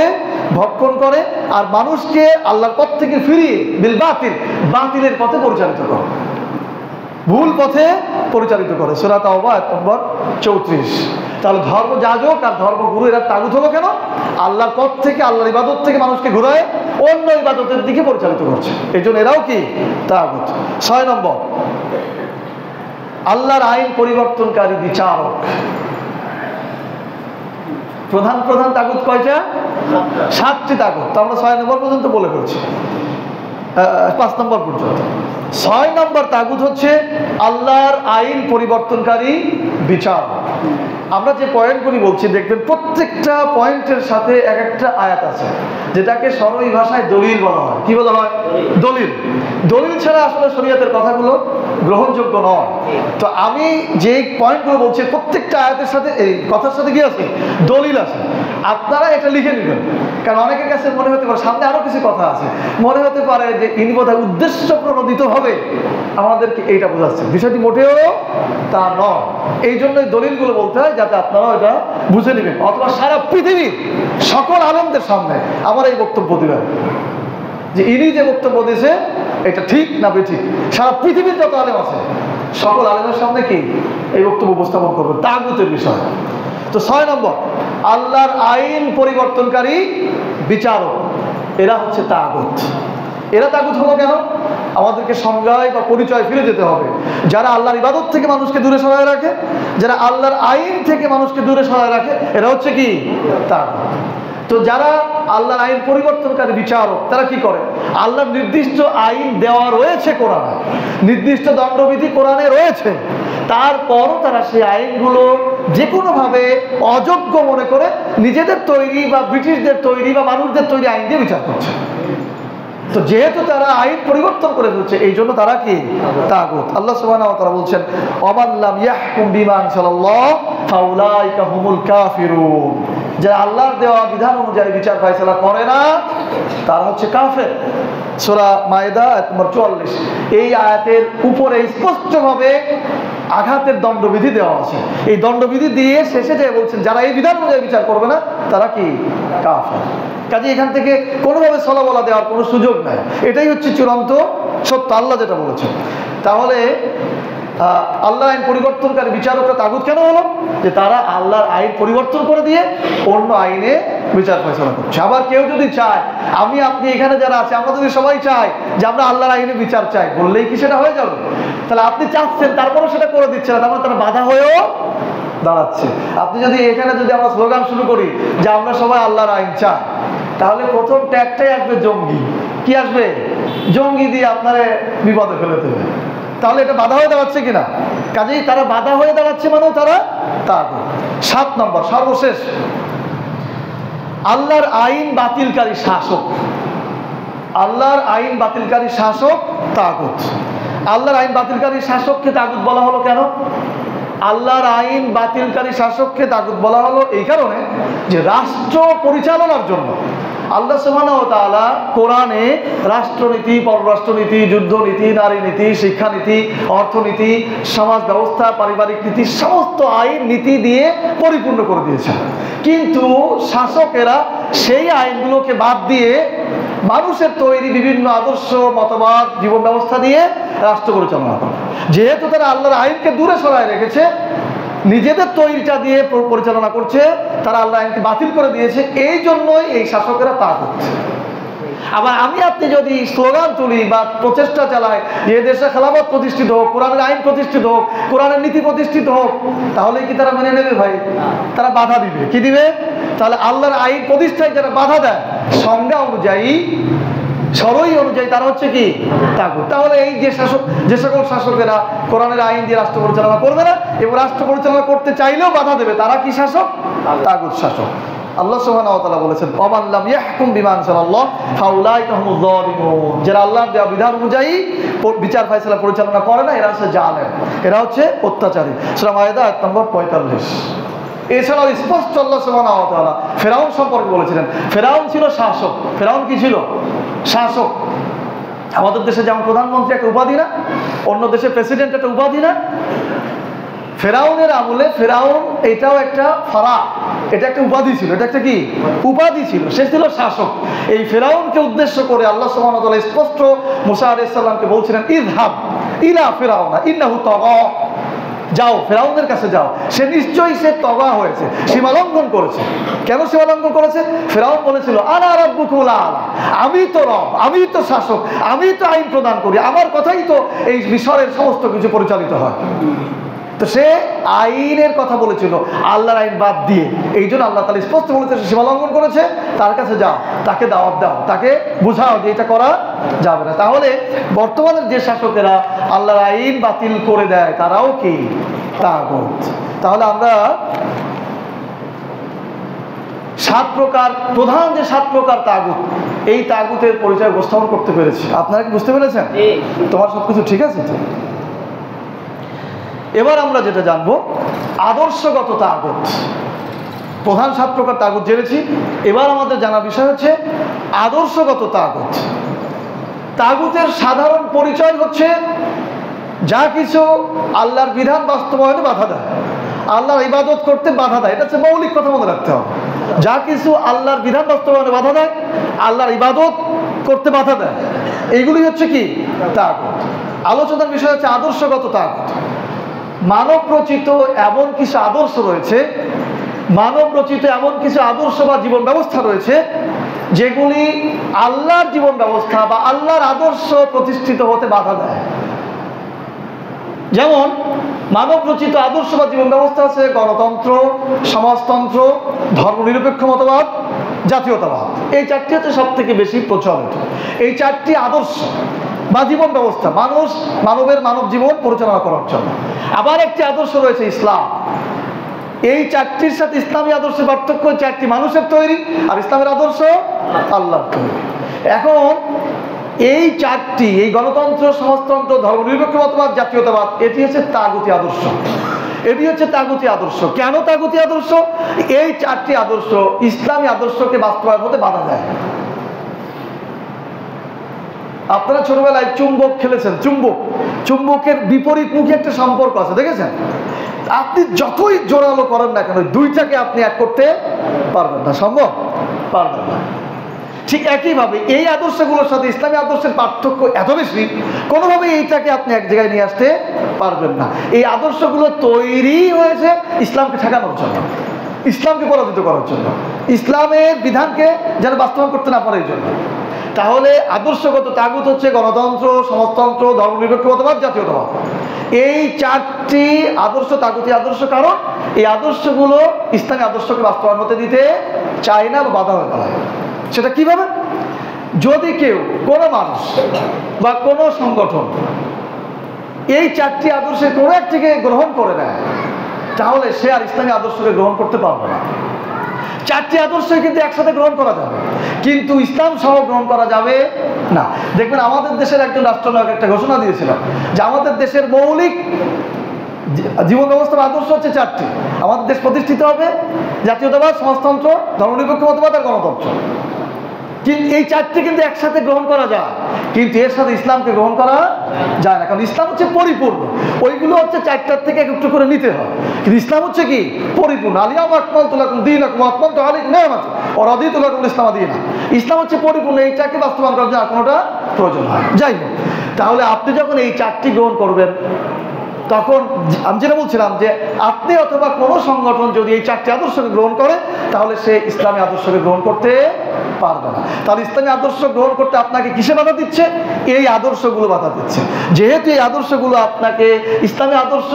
ভক্ষণ করে আর মানুষকে আল্লাহর পথ থেকে ফিরিয়ে বিল বাতিল, বাতিলের পথে পরিচালিত করে, ভুল পথে পরিচালিত করে। সূরা তাওবা আয়াত নম্বর 34। তাহলে ধর্মযাজক আর ধর্মগুরু এরা তাগুত হলো কেন? আল্লাহর পথ থেকে, আল্লাহর ইবাদত থেকে মানুষকে ঘুরায় অন্য ইবাদতের দিকে পরিচালিত করছে, এই জন্য এরাও কি তাগুত। 6 নম্বর, আল্লাহর আইন পরিবর্তনকারী বিচারক। প্রধান প্রধান তাগুত কয়টা? 7টি তাগুত। তো আমরা 6 নম্বর পর্যন্ত বলে ফেলছি, 5 নম্বর পর্যন্ত। 6 নম্বর তাগুত হচ্ছে আল্লাহর আইন পরিবর্তনকারী বিচারক। আমরা যে পয়েন্টগুলি বলছি, দেখবেন প্রত্যেকটা পয়েন্টের সাথে এক একটা আয়াত আছে, যেটাকে সরল ভাষায় দলিল বলা হয়। কি বলা হয়? দলিল। দলিল ছাড়া আসলে শরীয়তের কথাগুলো গ্রহণযোগ্য নয়। তো আমি যে পয়েন্টগুলো বলছি, প্রত্যেকটা আয়াতের সাথে, এই কথার সাথে কি আছে? দলিল আছে। আপনারা এটা লিখে নেবেন, কারণ অনেকের কাছে মনে হতে পারে সামনে আরো কিছু কথা আছে, মনে হতে পারে যে ইনি বোধহয় উদ্দেশ্য প্রণোদিত হবে আমাদেরকে এইটা বোঝাচ্ছে। বিষয়টি মোটেও তা নয়। এই জন্যই দলিলগুলো বলতে হয়, যাতে আপনারা এটা বুঝে নেবেন, অথবা সারা পৃথিবীর সকল আলেমদের সামনে আমার এই বক্তব্য দিবেন যে ইনি যে বক্তব্য দিয়েছে এটা ঠিক না বেঠিক। সারা পৃথিবীর যত আলেম আছে সকল আলেমের সামনে কি এই বক্তব্য উপস্থাপন করবে তাগুতের বিষয়। তো 6 নম্বর, আল্লাহর আইন পরিবর্তনকারী বিচারক, এরা হচ্ছে তাগুত। এরা তাগুত হলো কেন? আমাদেরকে সংজ্ঞায় বা পরিচয় ফিরে যেতে হবে। যারা আল্লাহর ইবাদত থেকে মানুষকে দূরে সরায় রাখে, যারা আল্লাহর আইন থেকে মানুষকে দূরে সরায় রাখে, এরা হচ্ছে কি? তাগুত। তো যারা আল্লাহর আইন পরিবর্তনকারী বিচারক, তারা কি করে? আল্লাহর নির্দিষ্ট আইন দেওয়া রয়েছে কোরআনে, নির্দিষ্ট দণ্ডবিধি কোরআনে রয়েছে, তারপরও তারা সেই আইনগুলো যে কোনোভাবে অযোগ্য মনে করে নিজেদের তৈরি বা ব্রিটিশদের তৈরি বা মানুষদের তৈরি আইন দিয়ে বিচার করছে। তো যেহেতু তারা আইন পরিবর্তন করে ফেলছে, এই জন্য তারা কি? তাগুত। আল্লাহ সুবহানাহু ওয়া তাআলা বলছেন, ওয়ামান লাম ইয়াহকুম বিমা আনজালাল্লাহ ফাউলাইকা হুমুল কাফিরুন। যারা আল্লাহর দেওয়া বিধান অনুযায়ী বিচার ফয়সালা করে না, তারা হচ্ছে কাফের। সূরা মায়েদা আয়াত নম্বর 44। এই আয়াতের উপরে স্পষ্টভাবে আঘাতের দণ্ডবিধি দেওয়া আছে। এই দণ্ডবিধি দিয়ে শেষে যে বলছেন, যারা এই বিধান অনুযায়ী বিচার করবে না, তারা কি? কাফের। কাজে এখান থেকে কোনোভাবে সলাবলা দেওয়ার কোনো সুযোগ নাই। এটাই হচ্ছে চূড়ান্ত সত্য, আল্লাহ যেটা বলেছেন। তাহলে আল্লাহর আইন পরিবর্তনকারী বিচারকরা তাগুত কেন হলো? যে তারা আল্লাহর আইন পরিবর্তন করে দিয়ে অন্য আইনে বিচার ফয়সালা করছে। আবার কেউ যদি চায়, আমি আপনি এখানে যারা আছে, আমরা যদি সবাই চাই যে আমরা আল্লাহর আইনে বিচার চাই, বললেই কি সেটা হয়ে যাবে? তাহলে আপনি চাচ্ছেন, তারপরেও সেটা করে দিচ্ছে না, তারপরে তারা বাধা হয়েও দাঁড়াচ্ছে। আপনি যদি এখানে যদি আমরা স্লোগান শুরু করি যে আমরা সবাই আল্লাহর আইন চাই, তাহলে প্রথম ট্যাগটাই আসবে জঙ্গি। কি আসবে? জঙ্গি দিয়ে আপনারে বিপদে ফেলে দেবে। তাহলে এটা বাধা হয়ে দাঁড়াচ্ছে কিনা? কাজেই তারা বাধা হয়ে দাঁড়াচ্ছে, মানে তারা তাগুত। 7 নম্বর, সর্বশেষ, আল্লাহর আইন বাতিলকারী শাসক। আল্লাহর আইন বাতিলকারী শাসক তাগুত। আল্লাহর আইন বাতিলকারী শাসককে তাগুত বলা হলো কেন? আল্লাহর আইন বাতিলকারী শাসককে তাগুত বলা হলো এই কারণে যে রাষ্ট্র পরিচালনার জন্য আল্লাহ সুবহানাহু ওয়া তাআলা কোরআনে রাষ্ট্রনীতি, পররাষ্ট্রনীতি, যুদ্ধনীতি, নারী নীতি, শিক্ষানীতি, অর্থনীতি, সমাজ ব্যবস্থা, পারিবারিক নীতি, সমস্ত আইন নীতি দিয়ে পরিপূর্ণ করে দিয়েছেন। কিন্তু শাসকেরা সেই আইনগুলোকে বাদ দিয়ে মানুষের তৈরি বিভিন্ন আদর্শ, মতবাদ, জীবন ব্যবস্থা দিয়ে রাষ্ট্র পরিচালনা করে। যেহেতু তারা আল্লাহর আইনকে দূরে সরায় রেখেছে, নিজেদের তৈরিটা দিয়ে পরিচালনা করছে, তারা আল্লাহ আইনকে বাতিল করে দিয়েছে, এই জন্যই এই শাসকেরা তাগুত। আবার আমি আপনি যদি স্লোগান তুলি বা প্রচেষ্টা চালাই যে দেশে খেলাফত প্রতিষ্ঠিত হোক, কোরআনের আইন প্রতিষ্ঠিত হোক, কোরআনের নীতি প্রতিষ্ঠিত হোক, তাহলে কি তারা মেনে নেবে ভাই? তারা বাধা দিবে। কি দিবে? তাহলে আল্লাহর আইন প্রতিষ্ঠায় যারা বাধা দেয়, সংজ্ঞা অনুযায়ী, সরই অনুযায়ী তারা হচ্ছে কি? তাগুত। তাহলে এই যে সকল শাসকেরা কোরআনের আইন দিয়ে রাষ্ট্র পরিচালনা করবে না এবং রাষ্ট্র পরিচালনা করতে চাইলেও বাধা দেবে, তারা কি শাসক? তাগুত শাসক। আল্লাহ সুবহানাহু ওয়া তাআলা বলেছেন, ওয়ামান লাম ইয়াহকুম বিমা আনজালাল্লাহ ফাউলাইকা হুমুয যালিমুন। যারা আল্লাহর দেওয়া বিধান অনুযায়ী বিচার ফায়সালা পরিচালনা করে না, এরা হচ্ছে জালেম, এরা হচ্ছে অত্যাচারী। সূরা মায়েদা আয়াত নম্বর 45। এছাড়াও স্পষ্ট আল্লাহ সুবহানাহু ওয়া তাআলা ফেরাউন সম্পর্কে বলেছিলেন, ফেরাউন ছিল শাসক। ফেরাউন কি ছিল? শাসক। আমাদের দেশে যেমন প্রধানমন্ত্রী একটা উপাধি না, অন্য দেশে প্রেসিডেন্ট একটা উপাধি না, ফেরাউনের আমলে ফেরাউন এটাও একটা ফারা, এটা একটা উপাধি ছিল। এটা একটা কি উপাধি ছিল? সে ছিল শাসক। এই ফেরাউনকে উদ্দেশ্য করে আল্লাহ সুবহানাহু ওয়া তাআলা স্পষ্ট মুসা আলাইহিস সালামকে বলছিলেন, ইযহাব ইলা ফিরাউনা ইন্নাহু তাগা। যাও, ফেরাউনের কাছে যাও, সে নিশ্চয়ই সে তগা হয়েছে, সীমা লঙ্ঘন করেছে। কেন সীমা লঙ্ঘন করেছে? ফেরাউন বলেছিল, আনা রাব্বুকুল আলা, আমি তো রব, আমি তো শাসক, আমি তো আইন প্রদান করি, আমার কথাই তো এই মিশরের সমস্ত কিছু পরিচালিত হয়। তো সে আইনের কথা বলেছিল আল্লাহর আইন বাদ দিয়ে। এই জন্য আল্লাহ তাআলা স্পষ্ট বলেছে সে সীমা লঙ্ঘন করেছে, তার কাছে যাও, তাকে দাওয়াত দাও, তাকে বোঝাও যে এটা করা যাবে না। তাহলে বর্তমানের যে শাসকেরা আল্লাহর আইন বাতিল করে দেয়, তারাও কি? তাগুত। তাহলে আমরা 7 প্রকার, প্রধান যে 7 প্রকার তাগুত, এই তাগুতের পরিচয় উপস্থাপন করতে পেরেছি। আপনারা কি বুঝতে পেরেছেন? তোমার সবকিছু ঠিক আছে তো? এবার আমরা যেটা জানবো, আদর্শগত তাগুত। প্রধান 7 প্রকার তাগুত জেনেছি, এবার আমাদের জানার বিষয় হচ্ছে আদর্শগত তাগুত। তাগুতের সাধারণ পরিচয় হচ্ছে যা কিছু আল্লাহর বিধান বাস্তবায়নে বাধা দেয়, আল্লাহর ইবাদত করতে বাধা দেয়। এটা হচ্ছে মৌলিক কথা, মনে রাখতে হবে। যা কিছু আল্লাহর বিধান বাস্তবায়নে বাধা দেয়, আল্লাহর ইবাদত করতে বাধা দেয়, এইগুলি হচ্ছে কি? তাগুত। আলোচনার বিষয় হচ্ছে আদর্শগত তাগুত। মানব রচিত এমন কিছু আদর্শ রয়েছে, মানব রচিত এমন কিছু আদর্শ বা জীবন ব্যবস্থা রয়েছে যেগুলি আল্লাহর জীবন ব্যবস্থা বা আল্লাহর আদর্শ প্রতিষ্ঠিত হতে বাধা দেয়। যেমন মানব রচিত আদর্শ বা জীবন ব্যবস্থা আছে গণতন্ত্র, সমাজতন্ত্র, ধর্মনিরপেক্ষ মতবাদ, জাতীয়তাবাদ। এই 4টি হচ্ছে সব থেকে বেশি প্রচলিত। এই 4টি আদর্শ বা জীবন ব্যবস্থা মানব জীবন পরিচালনা করার জন্য। আবার একটি আদর্শ রয়েছে ইসলাম। এই 4টির সাথে ইসলামী আদর্শের পার্থক্য, 4টি মানুষের তৈরি আর ইসলামের আদর্শ আল্লাহর তৈরি। এখন এই 4টি, এই গণতন্ত্র, সমাজতন্ত্র, ধর্মনিরপেক্ষ মতবাদ, জাতীয়তাবাদ, এটি হচ্ছে তাগুতি আদর্শ। এটি হচ্ছে তাগুতি আদর্শ। কেন তাগুতি আদর্শ? এই 4টি আদর্শ ইসলামী আদর্শকে বাস্তবায়ন হতে বাধা দেয়। আপনারা ছোটবেলায় চুম্বক খেলেছেন। চুম্বকের বিপরীত মুখী একটা সম্পর্ক আছে, দেখেছেন? আপনি যতই জোরালো করেন না কেন, দুইটাকে আপনি এক করতে পারবেন না, সম্ভব পারবেন না। ঠিক একইভাবে এই আদর্শগুলোর সাথে ইসলামী আদর্শের পার্থক্য এত বেশি, কোনোভাবে এইটাকে আপনি এক জায়গায় নিয়ে আসতে পারবেন না। এই আদর্শগুলো তৈরি হয়েছে ইসলামকে ঠেকানোর জন্য, ইসলামকে পরাজিত করার জন্য, ইসলামের বিধানকে যেন বাস্তবায়ন করতে না পারে এই জন্য। তাহলে আদর্শগত তাগুত হচ্ছে গণতন্ত্র, সমাজতন্ত্র, ধর্মনিরপেক্ষ মতবাদ, জাতীয়তাবাদ। এই 4টি আদর্শ তাগুতি আদর্শ, কারণ এই আদর্শগুলো ইসলামী আদর্শকে বাস্তবায়ন হতে দিতে চায় না বা বাধা হয়ে দাঁড়ায়। সেটা কিভাবে? যদি কেউ, কোনো মানুষ বা কোনো সংগঠন এই 4টি আদর্শের কোনো একটিকে গ্রহণ করে নেয়, তাহলে সে আর ইসলামী আদর্শকে গ্রহণ করতে পারবে না। 4টি আদর্শই কিন্তু একসাথে গ্রহণ করা যাবে, কিন্তু ইসলাম সহ গ্রহণ করা যাবে না। দেখবেন আমাদের দেশের একজন রাষ্ট্রনায়ক একটা ঘোষণা দিয়েছিলেন যে আমাদের দেশের মৌলিক জীবন ব্যবস্থার আদর্শ হচ্ছে চারটি। আমাদের দেশ প্রতিষ্ঠিত হবে জাতীয়তাবাদ, সমাজতন্ত্র, ধর্মনিরপেক্ষ মতবাদ আর গণতন্ত্র। কিন্তু এই চারটি কিন্তু একসাথে গ্রহণ করা যায়, কিন্তু এর সাথে ইসলামকে গ্রহণ করা যায় না, কারণ ইসলাম হচ্ছে পরিপূর্ণ। ওইগুলো হচ্ছে চারটার থেকে একটু করে নিতে হয়, কিন্তু ইসলাম হচ্ছে কি পরিপূর্ণ। আলিয়াম আকমালতু লাকুম দীনাকুম ওয়া আতমামতু আলাইকুম নি'মাতি ওয়া রাদিতু লাকুমুল ইসলাম দীনা। ইসলাম হচ্ছে পরিপূর্ণ, এইটাকে বাস্তবায়ন করার জন্য আর কোনোটা প্রয়োজন হয়। যাই হোক, তাহলে আপনি যখন এই চারটি গ্রহণ করবেন, তখন আমি যেটা বলছিলাম যে আপনি অথবা কোনো সংগঠন যদি এই চারটি আদর্শকে গ্রহণ করে, তাহলে সে ইসলামী আদর্শকে গ্রহণ করতে পারবে না। তাহলে ইসলামী আদর্শ গ্রহণ করতে আপনাকে কিসে বাধা দিচ্ছে? এই আদর্শগুলো বাধা দিচ্ছে। যেহেতু এই আদর্শগুলো আপনাকে ইসলামী আদর্শ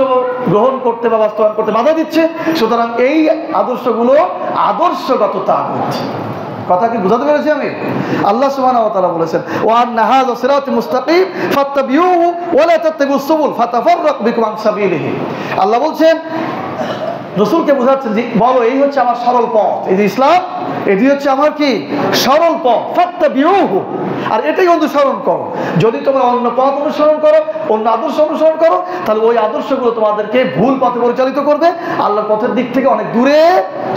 গ্রহণ করতে বা বাস্তবায়ন করতে বাধা দিচ্ছে, সুতরাং এই আদর্শগুলো আদর্শগত তাগুত। কথা কি বুঝাতে পেরেছি আমি? আল্লাহ সুবহানাহু ওয়া তাআলা বলেছেন, ওয়া আন্না হাযা সিরাতুল মুস্তাকিম ফাত্তাবিউহু ওয়া লা তাত্তাবিউস সুবুল ফাতাফাররাকু বিকুম আন সাবিলিহি। আল্লাহ বলছেন, রাসূলকে বোঝাচ্ছেন যে বলো এই হচ্ছে আমার সরল পথ, এই যে ইসলাম, এটি হচ্ছে আমার কি সরল পথ, ফাত্তাবিউহু, আর এটাই অনুসরণ করো। যদি তোমরা অন্য পথ অনুসরণ করো, অন্য আদর্শ অনুসরণ করো, তাহলে ওই আদর্শগুলো তোমাদেরকে ভুল পথে পরিচালিত করবে, আল্লাহর পথের দিক থেকে অনেক দূরে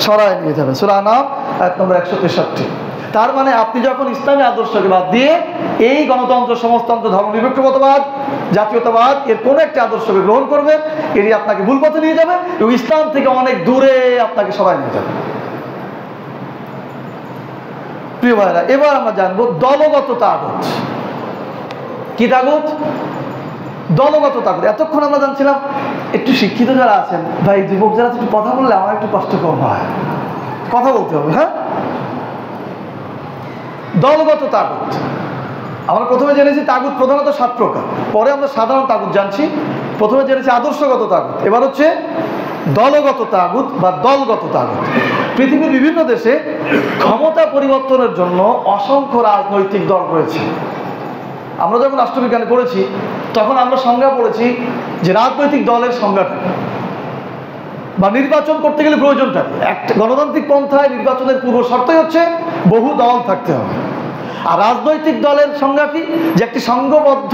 সরায় নিয়ে যাবে। সূরা আনাম আয়াত নম্বর 163। তার মানে আপনি যখন ইসলামী আদর্শকে বাদ দিয়ে এই গণতন্ত্র, সমাজতন্ত্র, ধর্মনিরপেক্ষ মতবাদ, জাতীয়তাবাদ এর কোনো একটা আদর্শকে গ্রহণ করবেন, এটি আপনাকে ভুল পথে নিয়ে যাবে এবং ইসলাম থেকে অনেক দূরে আপনাকে সরায় নিয়ে যাবে। প্রিয় ভাইরা, এবার আমরা জানবো দলগত তাগুত। কি তাগুত? দলগত তাগুত। এতক্ষণ আমরা জানছিলাম একটু শিক্ষিত যারা আছেন, ভাই যুবক যারা একটু কথা বললে আমার একটু কষ্ট কম হয়, কথা বলতে হবে। হ্যাঁ, দলগত তাগুত আমরা প্রথমে জেনেছি তাগুত প্রধানত 7 প্রকার, পরে আমরা সাধারণ তাগুত জানছি। প্রথমে জেনেছি আদর্শগত তাগুত, এবার হচ্ছে দলগত তাগুত বা দলগত তাগুত। পৃথিবীর বিভিন্ন দেশে ক্ষমতা পরিবর্তনের জন্য অসংখ্য রাজনৈতিক দল রয়েছে। আমরা যখন রাষ্ট্রবিজ্ঞানে পড়েছি তখন আমরা সংজ্ঞা পড়েছি যে রাজনৈতিক দলের সংজ্ঞাটা বা নির্বাচন করতে গেলে প্রয়োজনটা একটা গণতান্ত্রিক পন্থায় নির্বাচনের পূর্ব শর্তই হচ্ছে বহু দল থাকতে হবে। আর রাজনৈতিক দলের সংজ্ঞা কি? যে একটি সংঘবদ্ধ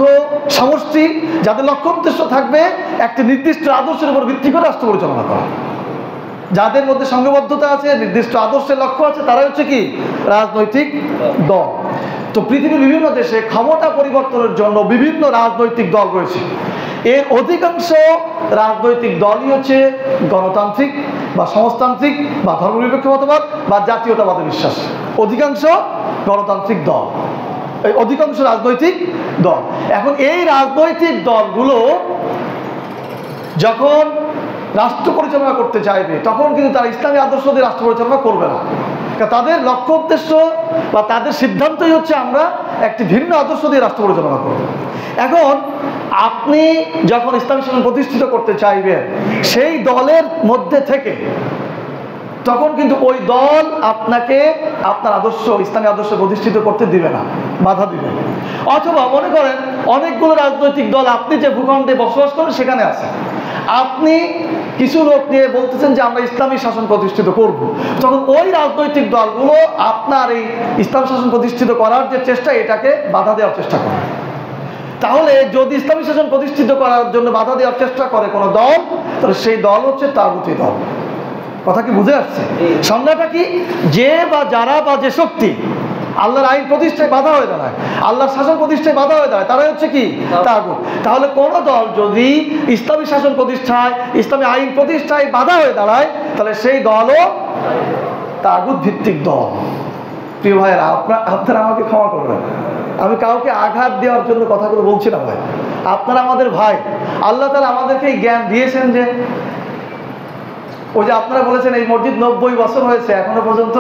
সমষ্টি যাদের লক্ষ্য উদ্দেশ্য থাকবে একটি নির্দিষ্ট আদর্শের উপর ভিত্তি করে রাষ্ট্র পরিচালনা করা। যাদের মধ্যে সংঘবদ্ধতা আছে, নির্দিষ্ট আদর্শের লক্ষ্য আছে, তারাই হচ্ছে কি রাজনৈতিক দল। তো পৃথিবীর বিভিন্ন দেশে ক্ষমতা পরিবর্তনের জন্য বিভিন্ন রাজনৈতিক দল রয়েছে। এর অধিকাংশ রাজনৈতিক দলই হচ্ছে গণতান্ত্রিক বা সমাজতান্ত্রিক বা ধর্মনিরপেক্ষ মতবাদ বা জাতীয়তাবাদে বিশ্বাস। অধিকাংশ গণতান্ত্রিক দল, এই অধিকাংশ রাজনৈতিক দল। এখন এই রাজনৈতিক দলগুলো যখন রাষ্ট্র পরিচালনা করতে চাইবে তখন কিন্তু তারা ইসলামী আদর্শ দিয়ে রাষ্ট্র পরিচালনা করবে না। তাদের লক্ষ্য উদ্দেশ্য বা তাদের সিদ্ধান্তই হচ্ছে আমরা একটি ভিন্ন আদর্শ দিয়ে রাষ্ট্র পরিচালনা করব। এখন আপনি যখন ইসলামী শাসন প্রতিষ্ঠিত করতে চাইবেন সেই দলের মধ্যে থেকে, তখন কিন্তু ওই দল আপনাকে আপনার আদর্শ, ইসলামী আদর্শ প্রতিষ্ঠিত করতে দিবে না, বাধা দিবে। অথবা মনে করেন অনেকগুলো রাজনৈতিক দল আপনি যে ভূখণ্ডে বসবাস করেন সেখানে আছে, আপনি কিছু লোক নিয়ে বলতেছেন যে আমরা ইসলামী শাসন প্রতিষ্ঠিত করব, তখন ওই রাজনৈতিক দলগুলো আপনার এই ইসলাম শাসন প্রতিষ্ঠিত করার যে চেষ্টা, এটাকে বাধা দেওয়ার চেষ্টা করে। তাহলে যদি ইসলামী শাসন প্রতিষ্ঠিত করার জন্য বাধা দেওয়ার চেষ্টা করে কোনো দল, তাহলে সেই দল হচ্ছে তাগুতি দল। কথা কি বুঝে আসছে? সংজ্ঞাটা কি? যে বা যারা বা যে শক্তি আল্লাহর আইন প্রতিষ্ঠায় বাধা হয়ে দাঁড়ায়, আল্লাহর শাসন প্রতিষ্ঠায় বাধা হয়ে দাঁড়ায়, তারা হচ্ছে কি তাগুত। তাহলে কোন দল যদি ইসলামী শাসন প্রতিষ্ঠায়, ইসলামী আইন প্রতিষ্ঠায় বাধা হয়ে দাঁড়ায়, তাহলে সেই দলও তাগুত ভিত্তিক দল। প্রিয় ভাইয়েরা, আপনারা আমাকে ক্ষমা করবেন, আমি কাউকে আঘাত দেওয়ার জন্য কথাগুলো বলছি না ভাই। আপনারা আমাদের ভাই, আল্লাহ তাআলা আমাদেরকে এই জ্ঞান দিয়েছেন যে ওই যে আপনারা বলেছেন এই মসজিদ 90 বছর হয়েছে এখনো পর্যন্ত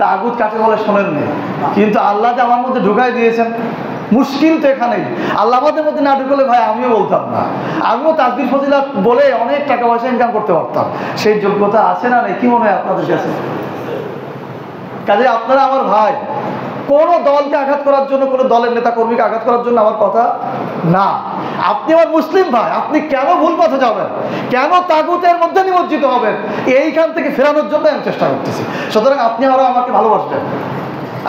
তাগুত কাকে বলে শোনেননি, কিন্তু আল্লাহ যে আমার মধ্যে ঢুকাই দিয়েছেন। মুশকিল তো এখানেই, আল্লাহ আমাদের মধ্যে না ঢুকলে ভাই আমিও বলতাম না, আমিও তাকবীর ফজিলত বলে অনেক টাকা পয়সা ইনকাম করতে পারতাম। সেই যোগ্যতা আছে না নেই? কি মনে হয় আপনাদের কাছে? কাজে আপনারা আমার ভাই, কোনো দলকে আঘাত করার জন্য, কোনো দলের নেতা কর্মীকে আঘাত করার জন্য আমার কথা না। আপনি আমার মুসলিম ভাই, আপনি কেন ভুল পথে যাবেন, কেন তাগুতের মধ্যে নিমজ্জিত হবেন, এইখান থেকে ফেরানোর জন্য আমি চেষ্টা করতেছি। সুতরাং আপনি আরো আমাকে ভালোবাসবেন,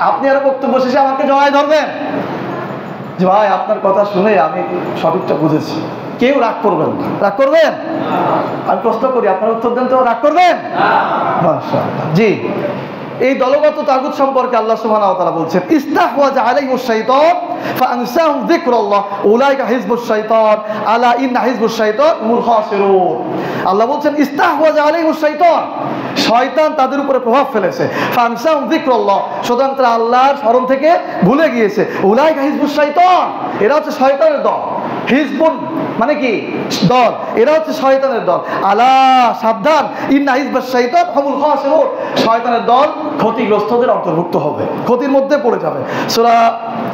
আপনি আরো বক্তব্য শেষে আমাকে জড়ায় ধরবেন যে ভাই আপনার কথা শুনে আমি সঠিকটা বুঝেছি। কেউ রাগ করবেন না। রাগ করবেন? আমি প্রশ্ন করি, আপনারা উত্তর দেন তো। রাগ করবেন? মাশাআল্লাহ। জি, এই দলগত তাগুত সম্পর্কে আল্লাহ সুবহানাহু ওয়া তাআলা বলছেন, ইস্তাহওয়াজা আলাইহিমুশ শাইতান ফাআনসাহুম যিকরাল্লাহ উলাইকা হিজবুশ শাইতান আলা ইন্না হিজবুশ শাইতান হুমুল খাসিরুন। আল্লাহ বলছেন ইস্তাহওয়াজা আলাইহিমুশ শাইতান, শয়তান তাদের উপরে প্রভাব ফেলেছে। ফাআনসাহুম যিকরাল্লাহ, সুতরাং তারা আল্লাহর স্মরণ থেকে ভুলে গিয়েছে। উলাইকা হিজবুশ শাইতান, এরা হচ্ছে শয়তানের দল। হিজবুন মানে কি? দল। এরা হচ্ছে শয়তানের দল। আলা, সাবধান, ইন্না হিজবাশ শাইতান হুমুল খাসিরুন, শয়তানের দল ক্ষতিগ্রস্তদের অন্তর্ভুক্ত হবে, ক্ষতির মধ্যে পড়ে যাবে। সূরা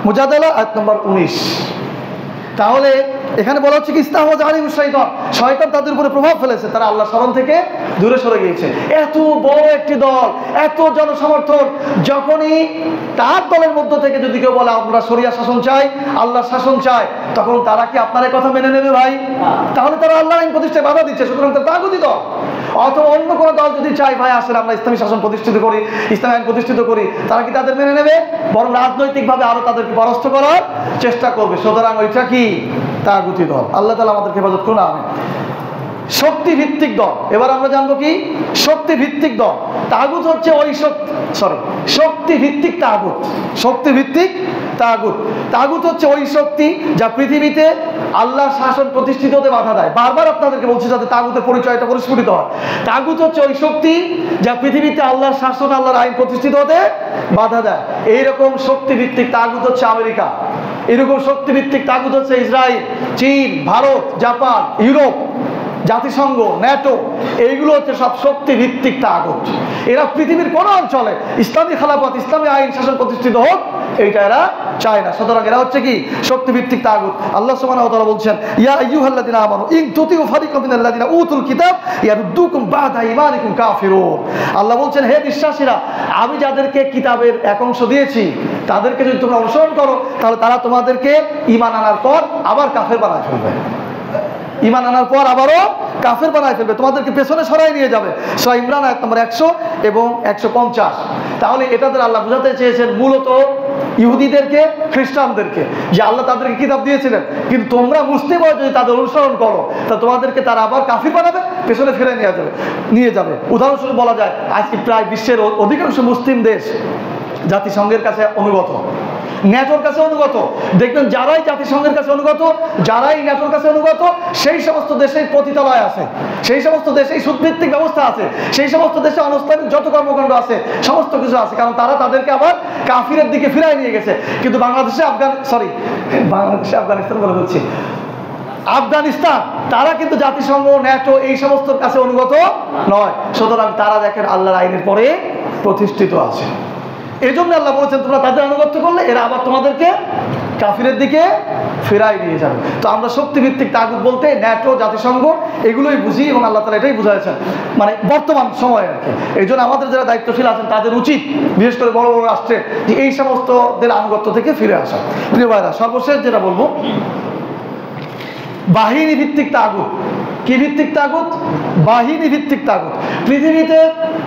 মুজাদালা আয়াত নম্বর 19। তাহলে এখানে বলা হচ্ছে কি ইস্তাহওয়াজা আলাইহিমুশ শাইতান, শয়তান তাদের উপরে প্রভাব ফেলেছে, তারা আল্লাহর স্মরণ থেকে দূরে সরে গিয়েছে। এত বড় একটি দল, এত জনসমর্থন, যখনই তার দলের মধ্য থেকে যদি কেউ বলে আমরা শরিয়া শাসন চাই, আল্লাহর শাসন চাই, তখন তারা কি আপনার এই কথা মেনে নেবে ভাই? তাহলে তারা আল্লাহর আইন প্রতিষ্ঠায় বাধা দিচ্ছে, সুতরাং তারা তাগুতি দল। অথবা অন্য কোনো দল যদি চাই ভাই আসলে আমরা ইসলামী শাসন প্রতিষ্ঠিত করি, ইসলামী আইন প্রতিষ্ঠিত করি, তারা কি তাদের মেনে নেবে? বরং রাজনৈতিকভাবে আরো তাদেরকে পরাস্ত করার চেষ্টা করবে। সুতরাং ওইটা কি? তাগুতি দল। আল্লাহ তাআলা আমাদেরকে হেফাজত করুন, আমিন। শক্তি ভিত্তিক দল, এবার আমরা জানবো কি শক্তি ভিত্তিক দল। তাগুত হচ্ছে ওই শক্তি ভিত্তিক তাগুত। শক্তি ভিত্তিক তাগুত, তাগুত হচ্ছে ওই শক্তি যা পৃথিবীতে আল্লাহর শাসন প্রতিষ্ঠিত হতে বাধা দেয়। বারবার আপনাদেরকে বলছি যাতে তাগুতের পরিচয়টা পরিস্ফুটিত হয়। তাগুত হচ্ছে ওই শক্তি যা পৃথিবীতে আল্লাহর শাসন, আল্লাহর আইন প্রতিষ্ঠিত হতে বাধা দেয়। এইরকম শক্তি ভিত্তিক তাগুত হচ্ছে আমেরিকা, এরকম শক্তি ভিত্তিক তাগুত হচ্ছে ইসরায়েল, চীন, ভারত, জাপান, ইউরোপ, জাতিসংঘ, ন্যাটো, এইগুলো হচ্ছে সব শক্তি ভিত্তিক তাগুত। এরা পৃথিবীর কোন অঞ্চলে ইসলামী খেলাফত, ইসলামী আইন শাসন প্রতিষ্ঠিত হোক, এইটা এরা চায় না। সুতরাং এরা হচ্ছে কি শক্তি ভিত্তিক তাগুত। আল্লাহ সুবহানাহু ওয়া তাআলা বলছেন, ইয়া আইয়ুহাল্লাযিনা আমানু ইন তুতিউ ফারিকাম মিনাল্লাযিনা উতুল কিতাব ইয়ারুদ্দুকুম বা'দা ঈমানিকুম কাফিরুন। আল্লাহ বলছেন, হে বিশ্বাসীরা, আমি যাদেরকে কিতাবের এক অংশ দিয়েছি তাদেরকে যদি তোমরা অনুসরণ করো, তাহলে তারা তোমাদেরকে ঈমান আনার পর আবার কাফের বানায় ফেলবে। ঈমান আনার পর আবারও কাফের বানায় ফেলবে, তোমাদেরকে পেছনে সরাই নিয়ে যাবে। সূরা ইমরান আয়াত নম্বর 100 এবং 150। তাহলে এটা দ্বারা আল্লাহ বোঝাতে চেয়েছেন মূলত ইহুদিদেরকে, খ্রিস্টানদেরকে, যে আল্লাহ তাদেরকে কিতাব দিয়েছিলেন, কিন্তু তোমরা মুসলিম হয়ে যদি তাদের অনুসরণ করো, তা তোমাদেরকে তারা আবার কাফির বানাবে, পেছনে ফিরে নিয়ে যাবে। উদাহরণস্বরূপ বলা যায়, আজকে প্রায় বিশ্বের অধিকাংশ মুসলিম দেশ জাতিসংঘের কাছে অনুগত, ন্যাটোর কাছে অনুগত। দেখবেন যারাই জাতিসংঘের কাছে অনুগত, যারাই ন্যাটোর কাছে অনুগত, সেই সমস্ত দেশে পতিতালয় আছে, সেই সমস্ত দেশে সুদভিত্তিক ব্যবস্থা আছে, সেই সমস্ত দেশে অনাস্থানিক যত কর্মকাণ্ড আছে, সমস্ত কিছু আছে, কারণ তারা তাদেরকে আবার কাফিরের দিকে ফিরাই নিয়ে গেছে। কিন্তু বাংলাদেশে আফগানিস্তান বলে বলছি, আফগানিস্তান, তারা কিন্তু জাতিসংঘ, ন্যাটো এই সমস্ত কাছে অনুগত নয়। সুতরাং তারা দেখেন আল্লাহর আইনের পরে প্রতিষ্ঠিত আছে। এই জন্য আল্লাহ বলেছেন, তোমরা তাদের আনুগত্য করলে এরা আবার তোমাদেরকে কাফিরের দিকে ফেরাই নিয়ে যাবে। তো আমরা শক্তিভিত্তিক তাগুত বলতে ন্যাটো, জাতিসংঘ এগুলোই বুঝি, এবং আল্লাহ তাআলা এটাই বুঝাইছেন মানে বর্তমান সময়ে আর কি। এই জন্য আমাদের যারা দায়িত্বশীল আছেন তাদের উচিত, বিশেষ করে বড় বড় রাষ্ট্রের, যে এই সমস্তদের আনুগত্য থেকে ফিরে আসা। প্রিয় ভাইরা, সর্বশেষ যেটা বলবো, বাহিনী ভিত্তিক তাগুত। কি ভিত্তিক তাগুত? বাহিনী ভিত্তিক তাগুত। পৃথিবীতে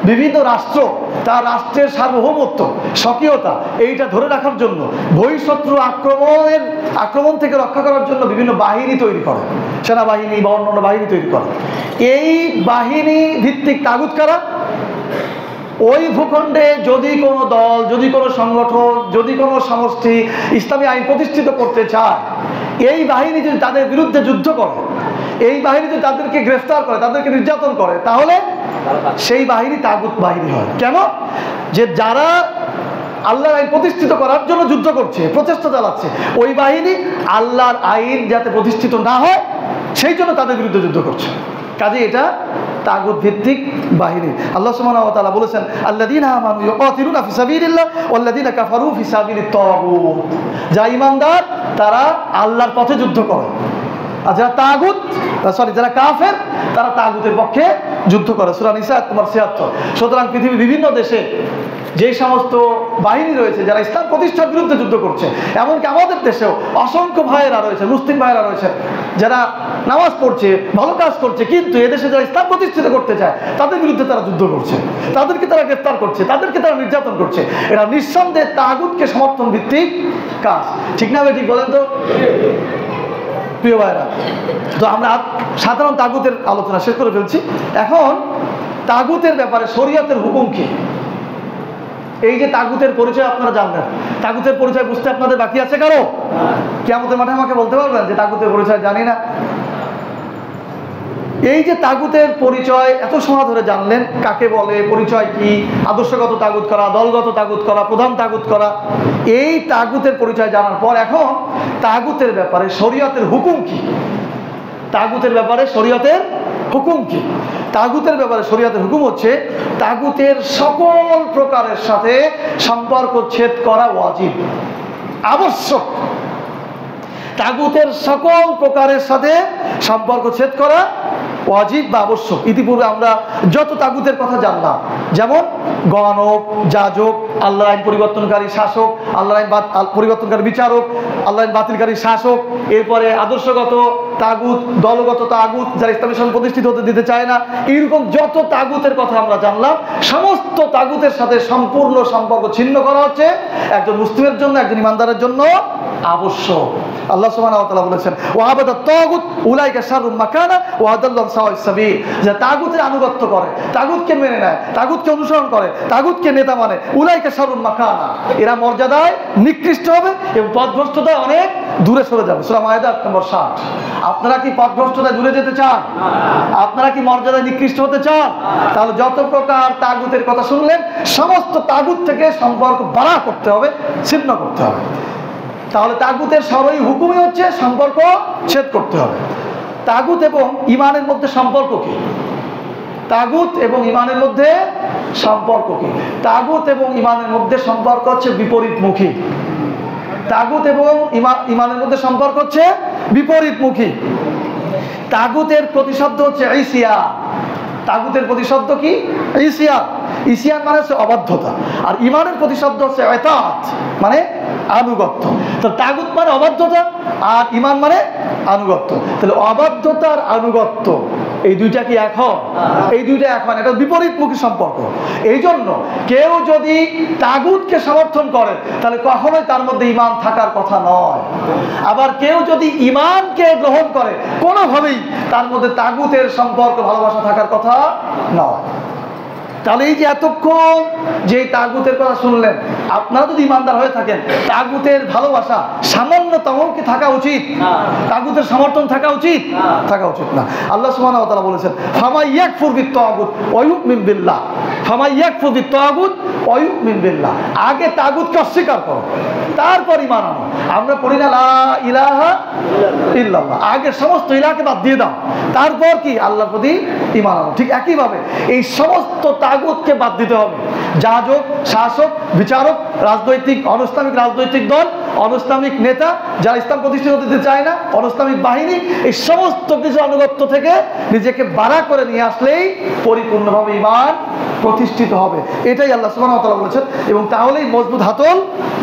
বিভিন্ন রাষ্ট্র তার রাষ্ট্রের সার্বভৌমত্ব, স্বকীয়তা এইটা ধরে রাখার জন্য, বহিঃশত্রু আক্রমণ থেকে রক্ষা করার জন্য বিভিন্ন বাহিনী তৈরি করে, সেনাবাহিনী বা অন্যান্য বাহিনী তৈরি করে। এই বাহিনী ভিত্তিক তাগুত কারা? ওই ভূখণ্ডে যদি কোনো দল, যদি কোনো সংগঠন, যদি কোনো সমষ্টি ইসলামী আইন প্রতিষ্ঠিত করতে চায়, এই বাহিনী যদি তাদের বিরুদ্ধে যুদ্ধ করে, এই বাহিনী যদি তাদেরকে গ্রেফতার করে, তাদেরকে নির্যাতন করে, তাহলে সেই বাহিনী তাগুত বাহিনী হয়। কেন? যে যারা আল্লাহর আইন প্রতিষ্ঠিত করার জন্য যুদ্ধ করছে, প্রচেষ্টা চালাচ্ছে, ওই বাহিনী আল্লাহর আইন যাতে প্রতিষ্ঠিত না হয় সেই জন্য তাদের বিরুদ্ধে যুদ্ধ করছে। কাজে এটা তাগুত ভিত্তিক বাহিনী। আল্লাহ সুবহানাহু ওয়া তাআলা বলেছেন, আল্লাযীনা আমানু ইউকাতিলুনা ফি সাবিলিল্লাহ ওয়াল্লাযীনা কাফারু ফি সাবিলিত তাগুত। যারা ঈমানদার তারা আল্লাহর পথে যুদ্ধ করে, আর যারা কাফের তারা তাগুতের পক্ষে যুদ্ধ করে। সূরা নিসা নম্বর 76। সুতরাং পৃথিবীর বিভিন্ন দেশে যে সমস্ত বাহিনী রয়েছে যারা ইসলাম প্রতিষ্ঠার বিরুদ্ধে যুদ্ধ করছে, এমনকি আমাদের দেশেও অসংখ্য ভাইয়েরা রয়েছে, মুসলিম ভাইয়েরা রয়েছে, যারা নামাজ পড়ছে, ভালো কাজ করছে, কিন্তু এদেশে যারা ইসলাম প্রতিষ্ঠিত করতে চায় তাদের বিরুদ্ধে তারা যুদ্ধ করছে, তাদেরকে তারা গ্রেফতার করছে, তাদেরকে তারা নির্যাতন করছে। এরা নিঃসন্দেহে তাগুতকে সমর্থন ভিত্তিক কাজ। ঠিক না? ঠিক বলেন তো? প্রিয় ভাইরা, তো আমরা সাধারণ তাগুতের আলোচনা শেষ করে ফেলছি। এখন তাগুতের ব্যাপারে শরীয়তের হুকুম কি? এই যে তাগুতের পরিচয় আপনারা জানবেন, তাগুতের পরিচয় বুঝতে আপনাদের বাকি আছে কারো? কিয়ামতের মাঠে আমাকে বলতে পারবেন যে তাগুতের পরিচয় জানি না? এই যে তাগুতের পরিচয় এত সময় ধরে জানলেন, কাকে বলে, পরিচয় কি, আদর্শগত তাগুত করা, দলগত তাগুত করা, প্রধান তাগুত করা, এই তাগুতের পরিচয় জানার পর এখন তাগুতের ব্যাপারে শরীয়তের হুকুম কি? তাগুতের ব্যাপারে শরীয়তের হুকুম কি? তাগুতের ব্যাপারে শরীয়তের হুকুম হচ্ছে তাগুতের সকল প্রকারের সাথে সম্পর্ক ছেদ করা ওয়াজিব, আবশ্যক। তাগুতের সকল প্রকারের সাথে সম্পর্ক ছেদ করা ওয়াজিব বা আবশ্যক। ইতিপূর্বে আমরা যত তাগুতের কথা জানলাম, যেমন গণক, যাজক, আল্লাহর আইন পরিবর্তনকারী শাসক, আল্লাহর আইন পরিবর্তনকারী বিচারক, আল্লাহর আইন বাতিলকারী শাসক, এরপরে আদর্শগত তাগুত, দলগত তাগুত যারা ইসলামী শাসন প্রতিষ্ঠিত হতে দিতে চায় না, এইরকম যত তাগুতের কথা আমরা জানলাম, সমস্ত তাগুতের সাথে সম্পূর্ণ সম্পর্ক ছিন্ন করা হচ্ছে একজন মুসলিমের জন্য, একজন ইমানদারের জন্য আবশ্যক। আল্লাহ সুবহানাহু ওয়া তাআলা বলেছেন, ওয়াবাদাত তাগুত উলাইকা শাররুম মাকানা ওয়া আদাল্লু সাওয়াস সাবিল। যে তাগুতের আনুগত্য করে, তাগুতকে মেনে নেয়, তাগুতকে অনুসরণ করে, তাগুতকে নেতা মানে, উলাইকা শাররুম মাকানা, এরা মর্যাদায় নিকৃষ্ট হবে এবং পথভ্রষ্টতায় অনেক দূরে সরে যাবে। সূরা মায়েদা নম্বর 60। আপনারা কি পথভ্রষ্টতায় দূরে যেতে চান? আপনারা কি মর্যাদায় নিকৃষ্ট হতে চান? তাহলে যত প্রকার তাগুতের কথা শুনলেন, সমস্ত তাগুত থেকে সম্পর্ক বাড়া করতে হবে, ছিন্ন করতে হবে। তাহলে তাগুতের সবই হুকুমই হচ্ছে সম্পর্ক ছেদ করতে হবে। তাগুত এবং ইমানের মধ্যে সম্পর্ক কি? তাগুত এবং ইমানের মধ্যে সম্পর্ক কি? তাগুত এবং ইমানের মধ্যে সম্পর্ক হচ্ছে বিপরীতমুখী। তাগুত এবং ইমানের মধ্যে সম্পর্ক হচ্ছে বিপরীতমুখী। তাগুতের প্রতিশব্দ হচ্ছে ইসিয়ান। তাগুতের প্রতিশব্দ কি? ইসিয়ান। ইসিয়ান মানে হচ্ছে অবাধ্যতা, আর ইমানের প্রতিশব্দ হচ্ছে ইতাআত মানে আনুগত্য। তো তাগুত মানে অবাধ্যতা আর ইমান মানে আনুগত্য। তাহলে অবাধ্যতার আনুগত্য এই দুইটা কি এক হয়? এই দুইটা এক হয়, এটা বিপরীতমুখী সম্পর্ক। এই জন্য কেউ যদি তাগুতকে সমর্থন করে তাহলে কখনোই তার মধ্যে ইমান থাকার কথা নয়। আবার কেউ যদি ইমানকে গ্রহণ করে কোনোভাবেই তার মধ্যে তাগুতের সম্পর্ক, ভালোবাসা থাকার কথা নয়। তাহলে এই যে এতক্ষণ যে তাগুতের কথা শুনলেন, আপনারা যদি ইমানদার হয়ে থাকেন, তাগুতের ভালোবাসা সামান্যতম কি থাকা উচিত? তাগুতের সমর্থন থাকা উচিত? থাকা উচিত না। আল্লাহ সুবহানাহু ওয়া তাআলা বলেছেন, ফামা ইয়াকফুর বিত-তাগুত ওয়া ইউমিন বিল্লাহ, ফামা ইয়াকফুর বিত-তাগুত ওয়া ইউমিন বিল্লাহ। আগে তাগুতকে অস্বীকার করো, তারপর ঈমান আনো। আমরা পড়ি না লা ইলাহা ইল্লাল্লাহ, আগে সমস্ত ইলাহকে বাদ দিয়ে দাও, তারপর কি আল্লাহর প্রতি ঈমান আনো। ঠিক একইভাবে এই সমস্ত তাগুতকে বাদ দিতে হবে। যাজক, শাসক, বিচারক, রাজনৈতিক, অনৈসলামিক রাজনৈতিক দল, অনৈসলামিক নেতা যারা ইসলাম প্রতিষ্ঠিত হতে চায় না, অনৈসলামিক বাহিনী, এই সমস্ত কিছু আনুগত্য থেকে নিজেকে বাড়া করে নিয়ে আসলেই পরিপূর্ণভাবে ঈমান প্রতিষ্ঠিত হবে। এটাই আল্লাহ সুবহানাহু ওয়া তাআলা বলেছেন, এবং তাহলেই মজবুত হাতল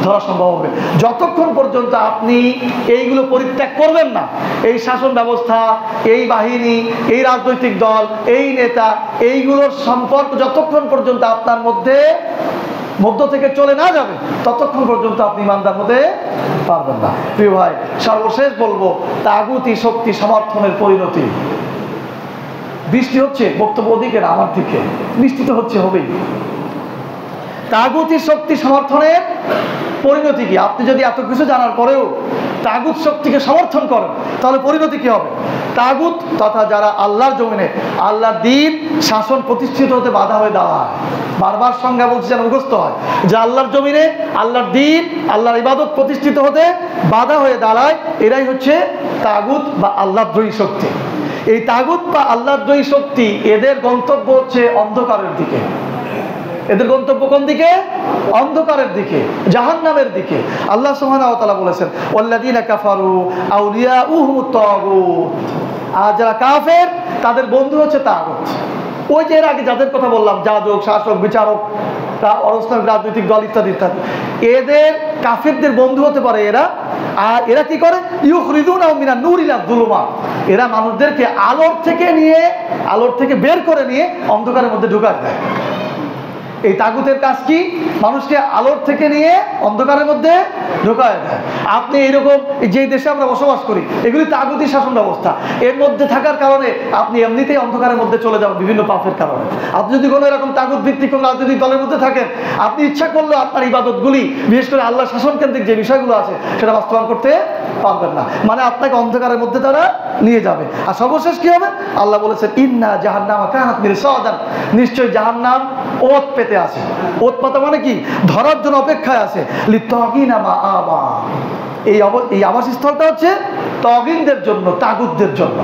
ধরা সম্ভব হবে। যতক্ষণ পর্যন্ত আপনি এইগুলো পরিত্যাগ করবেন না, এই শাসন ব্যবস্থা, এই বাহিনী, এই রাজনৈতিক দল, এই নেতা, এইগুলোর সম্পর্ক যতক্ষণ পর্যন্ত আপনার মধ্য থেকে চলে না যাবে, ততক্ষণ পর্যন্ত আপনি ইমানদার হতে পারবেন না। প্রিয় ভাই, সর্বশেষ বলবো, তাগুতি শক্তি সমর্থনের পরিণতি। বৃষ্টি হচ্ছে বক্তব্য দিকে না আমার দিকে, বৃষ্টি তো হবেই। তাগুতি শক্তি সমর্থনের পরিণতি কি? আপনি যদি এত কিছু জানার পরেও তাগুত শক্তিকে সমর্থন করেন, তাহলে পরিণতি কি হবে? তাগুত তথা যারা আল্লাহর জমিনে আল্লাহর দ্বীন শাসন প্রতিষ্ঠিত হতে বাধা হয়ে দাঁড়ায়, বারবার সংজ্ঞা বলছি যেন মুখস্থ হয়, যে আল্লাহর জমিনে আল্লাহর দ্বীন, আল্লাহর ইবাদত প্রতিষ্ঠিত হতে বাধা হয়ে দাঁড়ায়, এরাই হচ্ছে তাগুত বা আল্লাহদ্রোহী শক্তি। এই তাগুত বা আল্লাহদ্রোহী শক্তি, এদের গন্তব্য হচ্ছে অন্ধকারের দিকে। এদের গন্তব্য কোন দিকে? অন্ধকারের দিকে, জাহান্নামের দিকে। আল্লাহ সুবহানাহু ওয়া তাআলা বলেছেন, ওয়াল্লাযীনা কাফারু আউলিয়াউহুমুত তাগুত। আর যারা কাফের তাদের বন্ধু হচ্ছে তাগুত। ওই যে এর আগে যাদের কথা বললাম, যাজক, শাসক, বিচারক, অনৈসলামিক রাজনৈতিক দল ইত্যাদি ইত্যাদি, এদের কাফেরদের বন্ধু হতে পারে এরা। আর এরা কি করে? ইউখরিজুনাহুম মিনান নূরি ইলা যুলুমাত। এরা মানুষদেরকে আলোর থেকে বের করে নিয়ে অন্ধকারের মধ্যে ঢুকায় দেয়। এই তাগুতের কাজ কি? মানুষকে আলোর থেকে নিয়ে অন্ধকারের মধ্যে ঢোকায় দেয়। আপনি এইরকম যে দেশে আমরা বসবাস করি, এগুলি তাগুতি শাসন ব্যবস্থা। এর মধ্যে থাকার কারণে আপনি এমনিতেই অন্ধকারের মধ্যে চলে যাবেন বিভিন্ন পাপের কারণে। আপনি যদি কোনো এরকম তাগুত ভিত্তিক কোনো রাজনৈতিক দলের মধ্যে থাকেন, আপনি ইচ্ছা করলেও আপনার ইবাদতগুলি, বিশেষ করে আল্লাহ শাসন কেন্দ্রিক যে বিষয়গুলো আছে, সেটা বাস্তবায়ন করতে পারবেন না। মানে আপনাকে অন্ধকারের মধ্যে তারা নিয়ে যাবে। আর সর্বশেষ কি হবে? আল্লাহ বলেছেন, ইন্না জাহান্নামা কানাত মিরসাদান, নিশ্চয়ই জাহান্নাম ওত পেতে আছে। ওত পাতা মানে কি? ধরার জন্য অপেক্ষায় আছে। লিত্তাগিনা মাআবা, এই আবাসস্থলটা হচ্ছে তাগিনদের জন্য, তাগুতদের জন্য।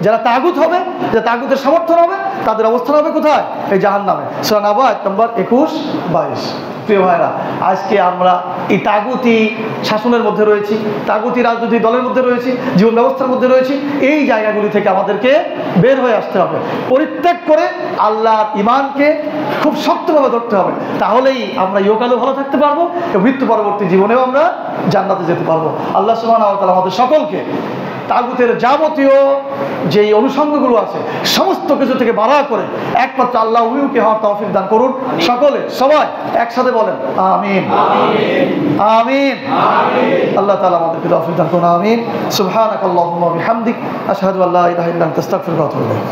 যারা তাগুত হবে, যারা তাগুতের সমর্থন হবে, তাদের অবস্থান হবে কোথায়? এই জাহান্নামে। সূরা নাবা আয়াত নম্বর 21-22। প্রিয় ভাইরা, আজকে আমরা এই তাগুতি শাসনের মধ্যে রয়েছি, তাগুতি রাজনৈতিক দলের মধ্যে রয়েছি, জীবন ব্যবস্থার মধ্যে রয়েছি। এই জায়গাগুলি থেকে আমাদেরকে বের হয়ে আসতে হবে, পরিত্যাগ করে আল্লাহর ঈমানকে খুব শক্তভাবে ধরতে হবে। তাহলেই আমরা ইহকালেও ভালো থাকতে পারবো এবং মৃত্যু পরবর্তী জীবনেও আমরা জান্নাতে যেতে পারবো। আল্লাহ সুবহানাহু ওয়া তাআলা আমাদের সকলকে তাগুতের যাবতীয় যেই অনুষঙ্গগুলো আছে সমস্ত কিছু থেকে বাড়া করে একমাত্র আল্লাহ উহিকে হওয়ার তৌফিক দান করুন। সকলে, সবাই একসাথে বলেন আমিন, আমিন। আল্লাহ তাআলা আমাদেরকে তৌফিক দান করুন, আমিন। সুবহানাকাল্লাহুম্মা ওয়া বিহামদিক, আশহাদু আল্লা ইলাহা ইল্লা আনতা, আস্তাগফিরুকা ওয়া আতুবু ইলাইক।